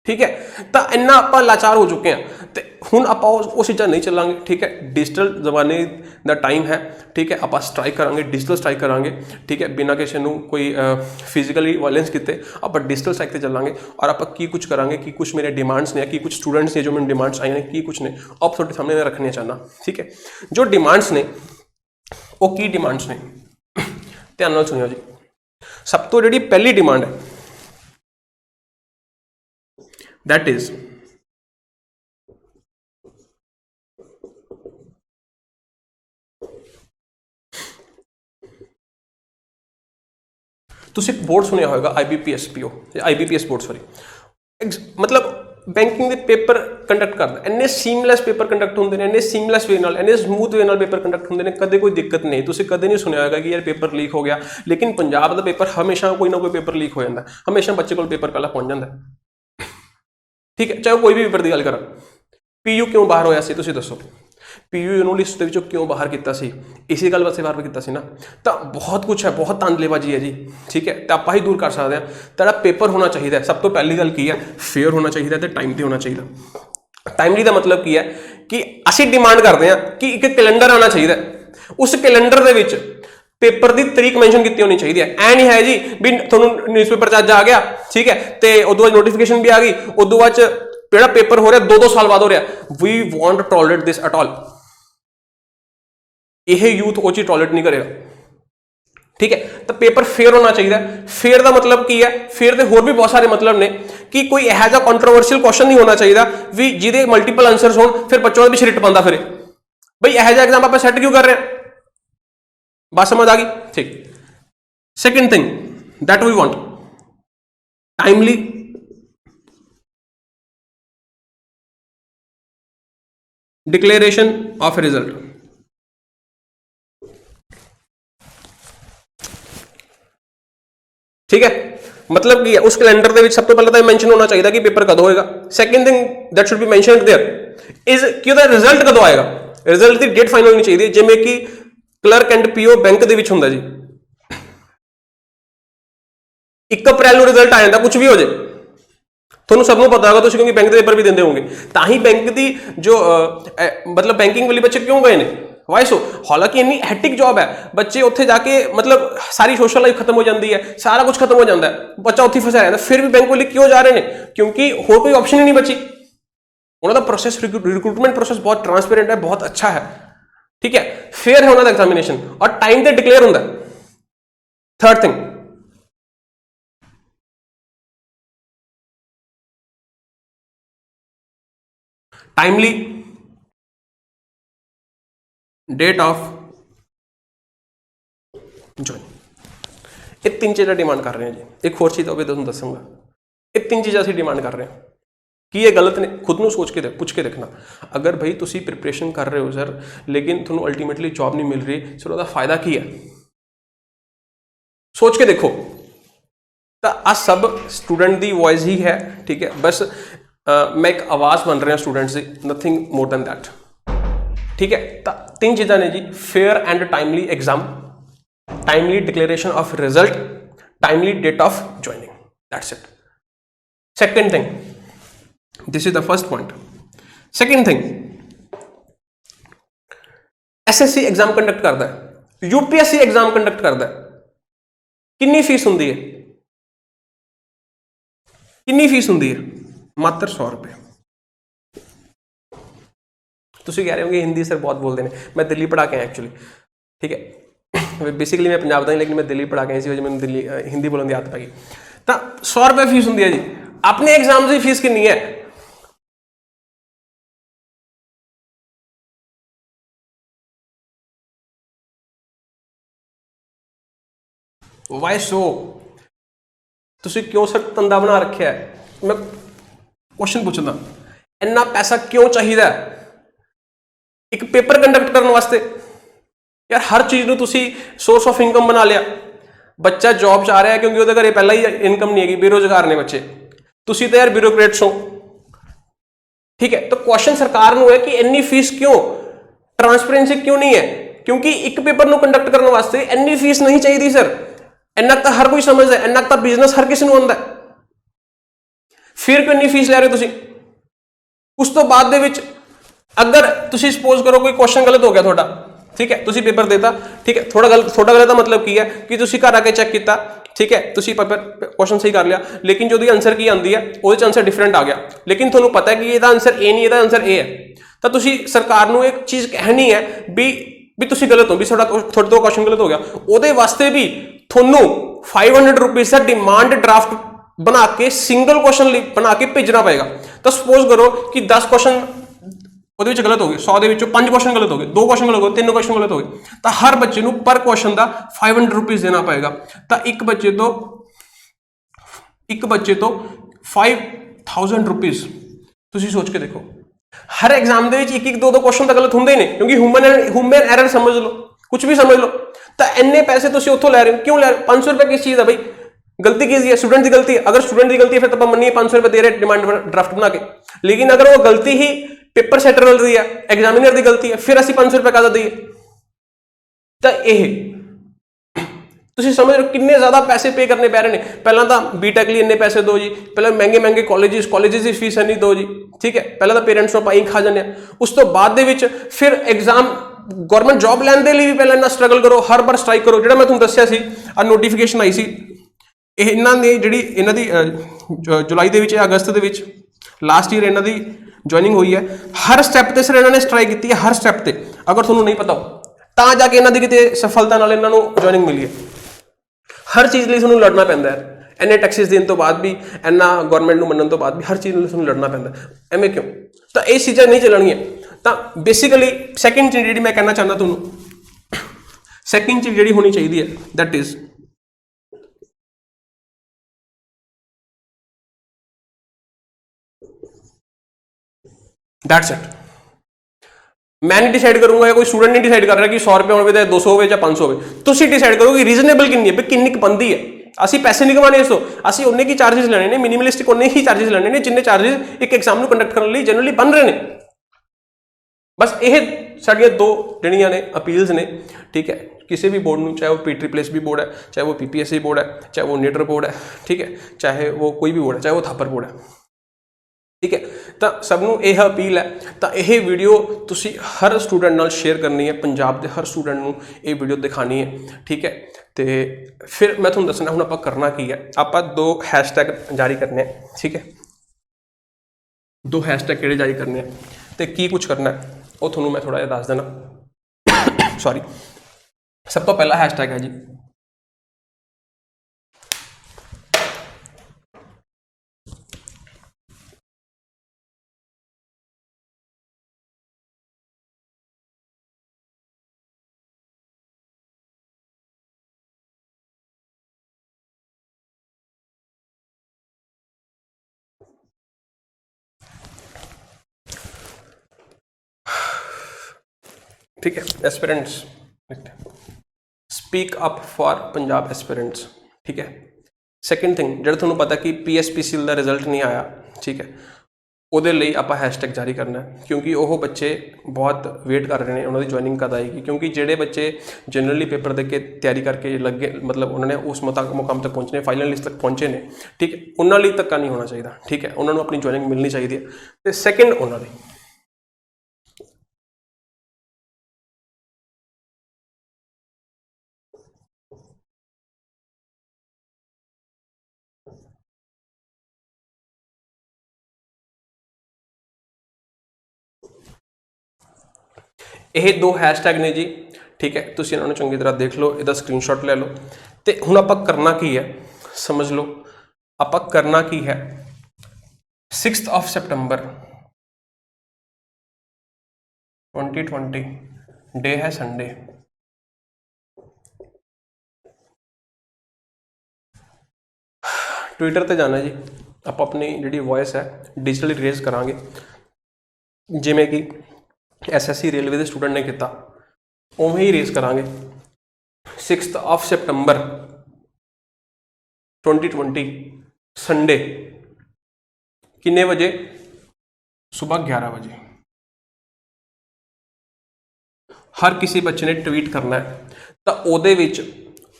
ठीक है। तो इन्ना आप लाचार हो चुके हैं तो हुण आप वो चीज़ां नहीं चलांगे, ठीक है। डिजिटल जमाने का टाइम है, ठीक है। आप स्ट्राइक करांगे, डिजिटल स्ट्राइक करांगे, ठीक है, बिना किसी को कोई फिजिकली वायलेंस किए आप डिजिटल स्ट्राइक से चलांगे। और आप की कुछ करांगे कि कुछ मेरे डिमांड्स ने, कि कुछ स्टूडेंट्स ने जो मैंने डिमांड्स आई ने, कि कुछ ने आप थोड़े सामने में रखने चाहना, ठीक है। जो डिमांड्स ने वो की डिमांड्स ने, ध्यान नाल सुनियो जी। सब तो जी पहली डिमांड है that is तुसी बोर्ड सुनिया होगा IBPSPO, IBPS बोर्ड सॉरी, मतलब बैंकिंग ਦੇ पेपर कंडक्ट करता, इन्ने सीमलैस पेपर कंडक्ट होंगे ने, इन्ने सीमलैस वे नाल, इन्ने समूथ वे नाल पेपर कंडक्ट होंगे ने, कदे कोई दिक्कत नहीं। तुसी कदे नहीं सुनिया होगा कि यार पेपर लीक हो गया, लेकिन पंजाब का पेपर हमेशा कोई ना कोई पेपर लीक हो जाता है, हमेशा बच्चे को पेपर पहला पहुंच जाता है, ठीक है। चाहे कोई भी पेपर की गल करा, PU क्यों बाहर होया सी तुसी दसो, PU ਨੂੰ ਲਿਸਟ ਦੇ ਵਿੱਚੋਂ क्यों बाहर ਕੀਤਾ ਸੀ, इसी गल वास्ते बाहर ਕੀਤਾ ਸੀ ना। तो बहुत कुछ है, बहुत तांदलेबाजी है जी, ठीक है। तो आप ही दूर कर सकते हैं। तेरा पेपर होना चाहिए, सब तो पहली गल की है फेयर होना चाहिए, तो टाइम पर होना चाहिए। टाइमली का मतलब की है कि असीं डिमांड करते हैं कि एक कैलेंडर आना चाहिए, उस कैलेंडर ਦੇ ਵਿੱਚ पेपर की तरीक मैंशन की होनी चाहिए। ऐ नहीं है जी भी थोनों न्यूज़पेपर अज आ गया, ठीक है, तो उदों बाद नोटिफिकेशन भी आ गई, उदों बाद जो पेपर हो रहा 2-2 साल बाद हो रहा। We want to tolerate this at all, यह यूथ वो चीज टॉलरेट नहीं करेगा, ठीक है। तो पेपर फेयर होना चाहिए। फेयर का मतलब की है, फेयर के होर भी बहुत सारे मतलब ने कि कोई यह जा कॉन्ट्रोवर्शियल क्वेश्चन नहीं होना चाहिए भी जिहदे मल्टीपल आंसर्स हो, फिर बच्चों का भी रिट पाता फिरे भाई यह जा एग्जाम आप सैट क्यों कर रहे हैं। बात समझ आ गई, ठीक। Second thing that we want, timely declaration of result, ठीक है। मतलब की उस कैलेंडर के सब तो पहले तो मेंशन होना चाहिए कि पेपर कदों होएगा। Second thing that should be mentioned there is कि ਉਹਦਾ रिजल्ट कदों आएगा, रिजल्ट की डेट फाइनल होनी चाहिए, जिमें कि क्लर्क एंड PO बैंक के ਹੁੰਦਾ जी 1 अप्रैल ਨੂੰ रिजल्ट आ जाता, कुछ भी हो जाए ਤੁਹਾਨੂੰ ਸਭ ਨੂੰ ਪਤਾ ਹੋਗਾ, ਤੁਸੀਂ ਕਿਉਂਕਿ बैंक के पेपर भी देंगे होंगे, ਤਾਂ ही बैंक की जो मतलब बैंकिंग वाले बच्चे क्यों गए ने, वाई सो। हालांकि इन्नी हैटिक जॉब है, बच्चे उत्थे जाके मतलब सारी सोशल लाइफ खत्म हो जाती है, सारा कुछ खत्म हो जाता है, बच्चा उत्थे फंसा रहता, फिर भी बैंक वाले क्यों जा रहे हैं, क्योंकि होर कोई ऑप्शन ही नहीं बची। उन्होंने प्रोसेस रिक्रूटमेंट प्रोसेस बहुत ट्रांसपेरेंट है, बहुत अच्छा है, ठीक है। फेयर है उन्होंने एग्जामिनेशन और टाइम से डिक्लेयर होता है। Third thing timely date of join, ये 3 चीज़ें डिमांड कर रहे हैं जी। एक होर चीज़ भी तुहानूं दसूंगा, ये 3 चीज़ें असीं डिमांड कर रहे हैं कि ये गलत ने, खुद नूं सोच के पूछ के देखना। अगर भाई तुसीं प्रिपरेशन कर रहे हो सर, लेकिन तुहानूं अल्टीमेटली जॉब नहीं मिल रही, सर उसका फायदा की है, सोच के देखो। तो आ सब स्टूडेंट की वॉइस ही है, ठीक है। बस मैं एक आवाज़ बन रहा स्टूडेंट्स की, नथिंग मोर दैन दैट, ठीक है। तो 3 चीज़ा ने जी, fair and timely exam, timely declaration of result, timely date of joining, that's it. Second thing, this is the first point. Second thing, SSC exam conduct करता है, UPSC exam conduct करता है, कितनी फीस होंगी है, कितनी फीस होंगी है, मात्र 100 रुपये। तुसीं कह रहे होंगे हिंदी सर बहुत बोलते हैं, मैं दिल्ली पढ़ा के आया एक्चुअली, ठीक है। बेसिकली मैं पंजाब का ही, लेकिन मैं दिल्ली पढ़ा के आई, इसी वजह मैं दिल्ली हिंदी बोलने की आदत पै गई। तो 100 रुपये फीस होंगी है जी। अपने एग्जाम की फीस कितनी है, वाई सो। तुसीं क्यों सर धंधा बना रखा है, मैं क्वेश्चन पूछना, इन्ना पैसा क्यों चाहिए एक पेपर कंडक्ट करने वास्ते। यार हर चीज़ को तुसीं सोर्स ऑफ इनकम बना लिया, बच्चा जॉब चाह रहा है क्योंकि वो घरे पहला ही इनकम नहीं है, बेरोजगार ने बच्चे, तुसीं तो यार ब्यूरोक्रेट्स हो, ठीक है। तो क्वेश्चन सरकार को है कि इन्नी फीस क्यों, ट्रांसपेरेंसी क्यों नहीं है, क्योंकि एक पेपर को कंडक्ट करने वास्ते इन्नी फीस नहीं चाहिए सर। इन्ना तो हर कोई समझदा है, इन्ना तो बिजनेस हर किसी को आंदा है। ਫਿਰ ਕਿਉਂ ਇੰਨੀ ਫੀਸ ਲੈ ਰਹੇ ਹੋ ਤੁਸੀਂ? ਉਸ ਤੋਂ ਬਾਅਦ ਦੇ ਵਿੱਚ ਅਗਰ ਤੁਸੀਂ ਸਪੋਜ਼ ਕਰੋ ਕੋਈ ਕੁਐਸਚਨ ਗਲਤ ਹੋ ਗਿਆ ਤੁਹਾਡਾ, ਠੀਕ ਹੈ, ਤੁਸੀਂ ਪੇਪਰ ਦੇਤਾ, ਠੀਕ ਹੈ, ਥੋੜਾ ਗਲਤ ਦਾ ਮਤਲਬ ਕੀ ਹੈ ਕਿ ਤੁਸੀਂ ਘਰ ਆ ਕੇ ਚੈੱਕ ਕੀਤਾ, ਠੀਕ ਹੈ, ਤੁਸੀਂ ਪੇਪਰ ਕੁਐਸਚਨ ਸਹੀ ਕਰ ਲਿਆ, ਲੇਕਿਨ ਜੋ ਉਹਦੀ ਆਨਸਰ ਕੀ ਆਉਂਦੀ ਹੈ ਉਹਦੇ ਚ ਆਨਸਰ ਡਿਫਰੈਂਟ ਆ ਗਿਆ, ਲੇਕਿਨ ਤੁਹਾਨੂੰ ਪਤਾ ਹੈ ਕਿ ਇਹਦਾ ਆਨਸਰ ਇਹ ਨਹੀਂ, ਇਹਦਾ ਆਨਸਰ ਇਹ ਹੈ, ਤਾਂ ਤੁਸੀਂ ਸਰਕਾਰ ਨੂੰ ਇੱਕ ਚੀਜ਼ ਕਹਿਣੀ ਹੈ ਵੀ ਤੁਸੀਂ ਗਲਤ ਹੋ, ਵੀ ਤੁਹਾਡੇ ਤੋਂ ਕੁਐਸਚਨ ਗਲਤ ਹੋ ਗਿਆ, ਉਹਦੇ ਵਾਸਤੇ ਵੀ ਤੁਹਾਨੂੰ 500 ਰੁਪਏ ਦਾ ਡਿਮਾਂਡ ਡਰਾਫਟ ਬਣਾ ਕੇ ਸਿੰਗਲ ਕੁਐਸਚਨ ਲਈ ਬਣਾ ਕੇ ਭੇਜਣਾ ਪਏਗਾ। ਤਾਂ ਸਪੋਜ਼ ਕਰੋ ਕਿ 10 ਕੁਐਸਚਨ ਉਹਦੇ ਵਿੱਚ ਗਲਤ ਹੋ ਗਏ, 100 ਦੇ ਵਿੱਚੋਂ 5 ਕੁਐਸਚਨ ਗਲਤ ਹੋ ਗਏ, 2 ਕੁਐਸਚਨ ਗਲਤ ਹੋ ਗਏ, 3 ਕੁਐਸਚਨ ਗਲਤ ਹੋ ਗਏ, ਤਾਂ ਹਰ ਬੱਚੇ ਨੂੰ ਪਰ ਕੁਐਸਚਨ ਦਾ 500 ਰੁਪਏ ਦੇਣਾ ਪਏਗਾ। ਤਾਂ ਇੱਕ ਬੱਚੇ ਤੋਂ 5000 ਰੁਪਏ ਤੁਸੀਂ ਸੋਚ ਕੇ ਦੇਖੋ, ਹਰ ਐਗਜ਼ਾਮ ਦੇ ਵਿੱਚ ਇੱਕ 2 ਕੁਐਸਚਨ ਤਾਂ ਗਲਤ ਹੁੰਦੇ ਹੀ ਨੇ, ਕਿਉਂਕਿ ਹਿਊਮਨ ਐਰਰ ਸਮਝ ਲਓ, ਕੁਝ ਵੀ ਸਮਝ ਲਓ, ਤਾਂ ਇੰਨੇ ਪੈਸੇ ਤੁਸੀਂ ਉੱਥੋਂ ਲੈ ਰਹੇ ਹੋ, ਕਿਉਂ ਲੈ ਰਹੇ ਹੋ? 500 ਰੁਪਏ ਕਿਸ ਚੀਜ਼ ਦਾ ਬਈ? गलती की है स्टूडेंट की गलती है, अगर स्टूडेंट की गलती है फिर तो मनिए 500 रुपए दे रहे डिमांड ड्राफ्ट बना के, लेकिन अगर वो गलती ही पेपर सेटर वाली है, एग्जामिनर की गलती है, फिर ਅਸੀਂ 500 रुपए ਕਾਹਦਾ ਦਈਏ? ਤਾਂ ਇਹ ਤੁਸੀਂ ਸਮਝ ਰਹੇ ਹੋ ਕਿੰਨੇ ਜ਼ਿਆਦਾ ਪੈਸੇ ਪੇ ਕਰਨੇ ਪੈ ਰਹੇ ਨੇ। ਪਹਿਲਾਂ ਤਾਂ ਬੀਟੈਕ ਲਈ ਇੰਨੇ ਪੈਸੇ ਦਿਓ ਜੀ, ਪਹਿਲਾਂ ਮਹਿੰਗੇ ਕਾਲਜਿਸ ਦੀ ਫੀਸ ਇੰਨੀ ਦਿਓ ਜੀ, ਠੀਕ ਹੈ, ਪਹਿਲਾਂ ਤਾਂ ਪੇਰੈਂਟਸ ਨੂੰ ਪਾਈ ਖਾ ਜਾਂਦੇ ਆ, ਉਸ ਤੋਂ ਬਾਅਦ ਦੇ ਵਿੱਚ ਫਿਰ ਐਗਜ਼ਾਮ ਗਵਰਨਮੈਂਟ ਜੌਬ ਲੈਣ ਦੇ ਲਈ ਵੀ ਪਹਿਲਾਂ ਇੰਨਾ ਸਟਰਗਲ ਕਰੋ, ਹਰ ਵਾਰ ਸਟ੍ਰਾਈਕ ਕਰੋ। ਜਿਹੜਾ ਮੈਂ ਤੁਹਾਨੂੰ ਦੱਸਿਆ ਸੀ ਆ ਨੋਟੀਫਿਕੇਸ਼ਨ ਆਈ ਸੀ, ਇਹਨਾਂ ਦੀ ਜਿਹੜੀ ਇਹਨਾਂ ਦੀ ਜੁਲਾਈ ਦੇ ਵਿੱਚ, ਅਗਸਤ ਦੇ ਵਿੱਚ ਲਾਸਟ ਈਅਰ ਇਹਨਾਂ ਦੀ ਜੁਆਇਨਿੰਗ ਹੋਈ ਹੈ। ਹਰ ਸਟੈਪ ਤੇ ਸਰ ਇਹਨਾਂ ਨੇ ਸਟ੍ਰਾਈਕ ਕੀਤੀ ਹੈ, ਹਰ ਸਟੈਪ ਤੇ। ਅਗਰ ਤੁਹਾਨੂੰ ਨਹੀਂ ਪਤਾ ਤਾਂ ਜਾ ਕੇ ਇਹਨਾਂ ਦੀ ਕਿਤੇ ਸਫਲਤਾ ਨਾਲ ਇਹਨਾਂ ਨੂੰ ਜੁਆਇਨਿੰਗ ਮਿਲੀ ਹੈ। ਹਰ ਚੀਜ਼ ਲਈ ਤੁਹਾਨੂੰ ਲੜਨਾ ਪੈਂਦਾ ਹੈ, ਇੰਨੇ ਟੈਕਸਿਸ ਦੇਣ ਤੋਂ ਬਾਅਦ ਵੀ, ਇੰਨਾ ਗਵਰਨਮੈਂਟ ਨੂੰ ਮੰਨਣ ਤੋਂ ਬਾਅਦ ਵੀ ਹਰ ਚੀਜ਼ ਲਈ ਤੁਹਾਨੂੰ ਲੜਨਾ ਪੈਂਦਾ। ਐਵੇਂ ਕਿਉਂ? ਤਾਂ ਇਹ ਚੀਜ਼ਾਂ ਨਹੀਂ ਚੱਲਣਗੀਆਂ। ਤਾਂ ਬੇਸਿਕਲੀ ਸੈਕਿੰਡ ਚੀਜ਼ ਜਿਹੜੀ ਮੈਂ ਕਹਿਣਾ ਚਾਹੁੰਦਾ ਤੁਹਾਨੂੰ, ਸੈਕਿੰਡ ਚੀਜ਼ ਜਿਹੜੀ ਹੋਣੀ ਚਾਹੀਦੀ ਹੈ, ਦੈਟ ਇਜ਼ दैट्स इट। मैं नहीं डिसाइड करूंगा या कोई स्टूडेंट नहीं डिसाइड कर रहा कि 100 रुपये होवे, 200 होवे या 500 होवे। तुसी डिसाइड करो कि रीजनेबल कितनी है, कितनी बनती है। ਅਸੀਂ ਪੈਸੇ ਨਹੀਂ ਕਮਾਣੇ, ਇਸ ਤੋਂ ਅਸੀਂ ਉਹਨੇ ਕੀ ਚਾਰजेस ਲੈਣੇ ਨੇ, ਮਿਨੀਮਲਿਸਟਿਕ ਉਹਨੇ ਹੀ ਚਾਰजेस ਲੈਣੇ ਨੇ ਜਿੰਨੇ ਚਾਰजेस ਇੱਕ ਐਗਜ਼ਾਮ ਨੂੰ ਕੰਡਕਟ ਕਰਨ ਲਈ ਜਨਰਲੀ ਬਣ ਰਹੇ ਨੇ। ਬਸ ਇਹ ਸਾਡੀਆਂ ਦੋ ਜਿਹੜੀਆਂ ਨੇ ਅਪੀਲਸ ਨੇ, ਠੀਕ ਹੈ, ਕਿਸੇ भी बोर्ड में, चाहे वो PEES भी बोर्ड है, चाहे वो PPSC बोर्ड है, चाहे वो नीटर बोर्ड है, ठीक है, चाहे वो कोई भी बोर्ड है, चाहे वो थापर बोर्ड है, ठीक है। तो सबनों यह अपील है, तो यह वीडियो तुसी हर स्टूडेंट नाल शेयर करनी है, पंजाब के हर स्टूडेंट नूं ये वीडियो दिखानी है, ठीक है। तो फिर मैं तुहानूं दसना हुण आपां करना की है, आपां 2 हैशटैग जारी करने हैं, ठीक है। 2 हैशटैग किहड़े जारी करने हैं तो की कुछ करना है वो तुहानूं मैं थोड़ा जिहा दस देना। सॉरी, सब तो पहला हैशटैग है जी ठीक है, aspirants speak up for Punjab aspirants, ठीक है। सैकेंड थिंग, जो थोड़ा पता कि PSPCL का रिजल्ट नहीं आया, ठीक है, ਉਹਦੇ ਲਈ ਆਪਾਂ हैशटैग जारी करना है, क्योंकि वो बच्चे बहुत वेट कर रहे हैं उन्होंने ज्वाइनिंग कद आएगी। क्योंकि ਜਿਹੜੇ बच्चे जनरली पेपर दे के तैयारी करके लगे, मतलब उन्होंने उस मुकाम तक पहुँचने, फाइनल लिस्ट तक पहुँचे ने, ठीक है, उन्होंने लिए धक्का नहीं होना चाहिए, ठीक है, उन्होंने अपनी ज्वाइनिंग मिलनी चाहिए। तो सैकेंड उन्होंने ਇਹ 2 हैशटैग ने जी, ठीक है, तुसीं इन्हां नूं चंगी तरह देख लो, इहदा स्क्रीनशॉट ले लो। तो हुण आपां करना की है समझ लो, आपां करना की है 6 सितंबर 2020 डे है संडे, ट्विटर पर जाना जी, आप अपनी जी वॉइस है डिजिटली रेज करांगे, जिमें कि SSC रेलवे के स्टूडेंट ने किया उवें ही रेस करांगे। 6 सितंबर 2020 संडे किन्ने बजे? सुबह 11 बजे। हर किसी बच्चे ने ट्वीट करना है, तो ਉਹਦੇ ਵਿੱਚ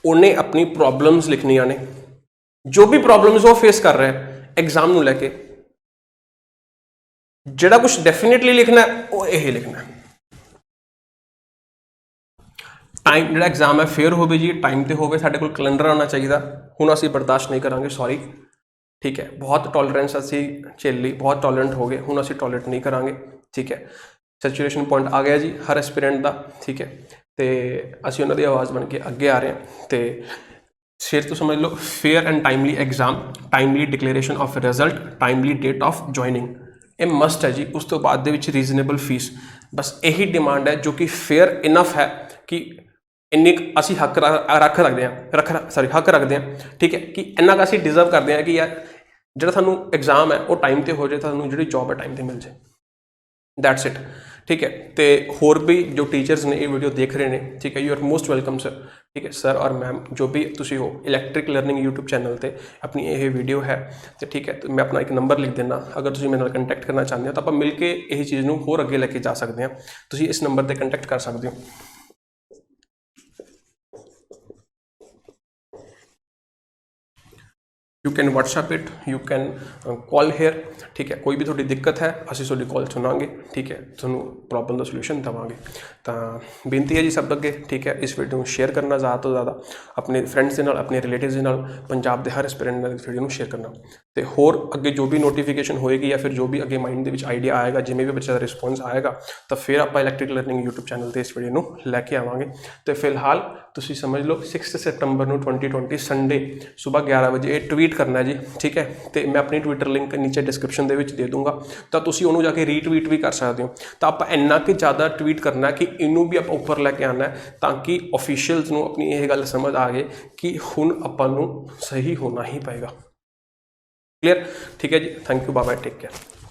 ਉਹਨੇ अपनी प्रॉब्लम्स लिखनियां ने, जो भी प्रॉब्लम्स वो फेस कर रहा है एग्जाम ਨੂੰ लेके, ਜਿਹੜਾ ਕੁਝ ਡੈਫੀਨੇਟਲੀ ਲਿਖਣਾ ਹੈ ਉਹ ਇਹ ਲਿਖਣਾ ਹੈ। टाइम ਜਿਹੜਾ एग्जाम है फेयर होवे जी, टाइम ਤੇ ਹੋਵੇ, ਸਾਡੇ ਕੋਲ ਕੈਲੰਡਰ ਆਉਣਾ ਚਾਹੀਦਾ। ਹੁਣ ਅਸੀਂ ਬਰਦਾਸ਼ਤ ਨਹੀਂ ਕਰਾਂਗੇ, ਸੌਰੀ, ठीक है। बहुत टॉलरेंस ਅਸੀਂ ਝੇਲ ਲਈ, बहुत टॉलरेंट हो गए, ਹੁਣ ਅਸੀਂ टॉलरेट नहीं करांगे, ठीक है। सैचुरेशन पॉइंट आ गया जी हर एस्पिरेंट का, ठीक है। तो ਅਸੀਂ ਉਹਨਾਂ ਦੀ ਆਵਾਜ਼ ਬਣ ਕੇ ਅੱਗੇ ਆ ਰਹੇ ਹਾਂ। ਤੇ ਫਿਰ ਤੋਂ ਸਮਝ ਲਓ, fair and timely exam, timely declaration of result, timely date of joining, ਇਹ ਮਸਟ ਹੈ ਜੀ। ਉਸ ਤੋਂ ਬਾਅਦ ਦੇ ਵਿੱਚ ਰੀਜ਼ਨੇਬਲ ਫੀਸ, ਬਸ ਇਹੀ ਡਿਮਾਂਡ ਹੈ ਜੋ ਕਿ ਫੇਅਰ ਇਨਫ ਹੈ ਕਿ ਇੰਨੀ ਅਸੀਂ ਹੱਕ ਹੱਕ ਰੱਖਦੇ ਹਾਂ, ਠੀਕ ਹੈ, ਕਿ ਇੰਨਾ ਕੁ ਅਸੀਂ ਡਿਜ਼ਰਵ ਕਰਦੇ ਹਾਂ ਕਿ ਯਾਰ ਜਿਹੜਾ ਸਾਨੂੰ ਐਗਜ਼ਾਮ ਹੈ ਉਹ ਟਾਈਮ 'ਤੇ ਹੋ ਜਾਏ, ਤੁਹਾਨੂੰ ਜਿਹੜੀ ਜੋਬ ਹੈ ਟਾਈਮ 'ਤੇ ਮਿਲ ਜਾਏ, दैट्स इट, ठीक है। तो होर भी जो टीचर्स ने ये वीडियो देख रहे हैं, ठीक है, you are most welcome sir, ठीक है, सर और मैम जो भी तुसी हो। इलैक्ट्रिक लर्निंग यूट्यूब चैनल पर अपनी ये वीडियो है, तो ठीक है, तो मैं अपना एक नंबर लिख देना, अगर तुम मेरे नाल कंटैक्ट करना चाहते हो तो आप मिल के यही चीज़ को होर अगे लेके जा सकते हैं। तुम इस नंबर पर कंटैक्ट कर सकते हो। You can WhatsApp it, you can call here, ठीक है। कोई भी थोड़ी दिक्कत है असीं तुहाडी कॉल सुनांगे, ठीक है, तुहानूं प्रॉब्लम का सोल्यूशन देवांगे। तो बेनती है जी सब अगे, ठीक है, इस वीडियो को शेयर करना ज़्यादा तो ज़्यादा अपने फ्रेंड्स के नाल, अपने रिलेटिव्स के नाल, पंजाब के हर एस्पिरेंट नाल इस वीडियो को शेयर करना। तो होर अगे जो भी नोटिफिकेशन होएगी या फिर जो भी अगे माइंड के आइडिया आएगा, जिमें भी बच्चे का रिस्पॉन्स आएगा, तो फिर आप इलैक्ट्रिक लर्निंग यूट्यूब चैनल पर इस वीडियो को लैके आवांगे। तो फिलहाल तुसीं समझ लो 6 सितंबर 2020 संडे सुबह 11 बजे ट्वीट करना है जी, ठीक है। तो मैं अपनी ट्विटर लिंक नीचे डिस्क्रिप्शन दे दे दूँगा, तो तुसीं उन्होंने जाके रीट्वीट भी कर सकते हो। तो आप इन्ना कि ज़्यादा ट्वीट करना है कि इनू भी आप ऊपर लैके आना है, ताकि ऑफिशियल्स नूं अपनी ये गल समझ आ गए कि हुण आपां नूं सही होना ही पएगा। क्लीयर, ठीक है जी। Thank you, bye bye, take care.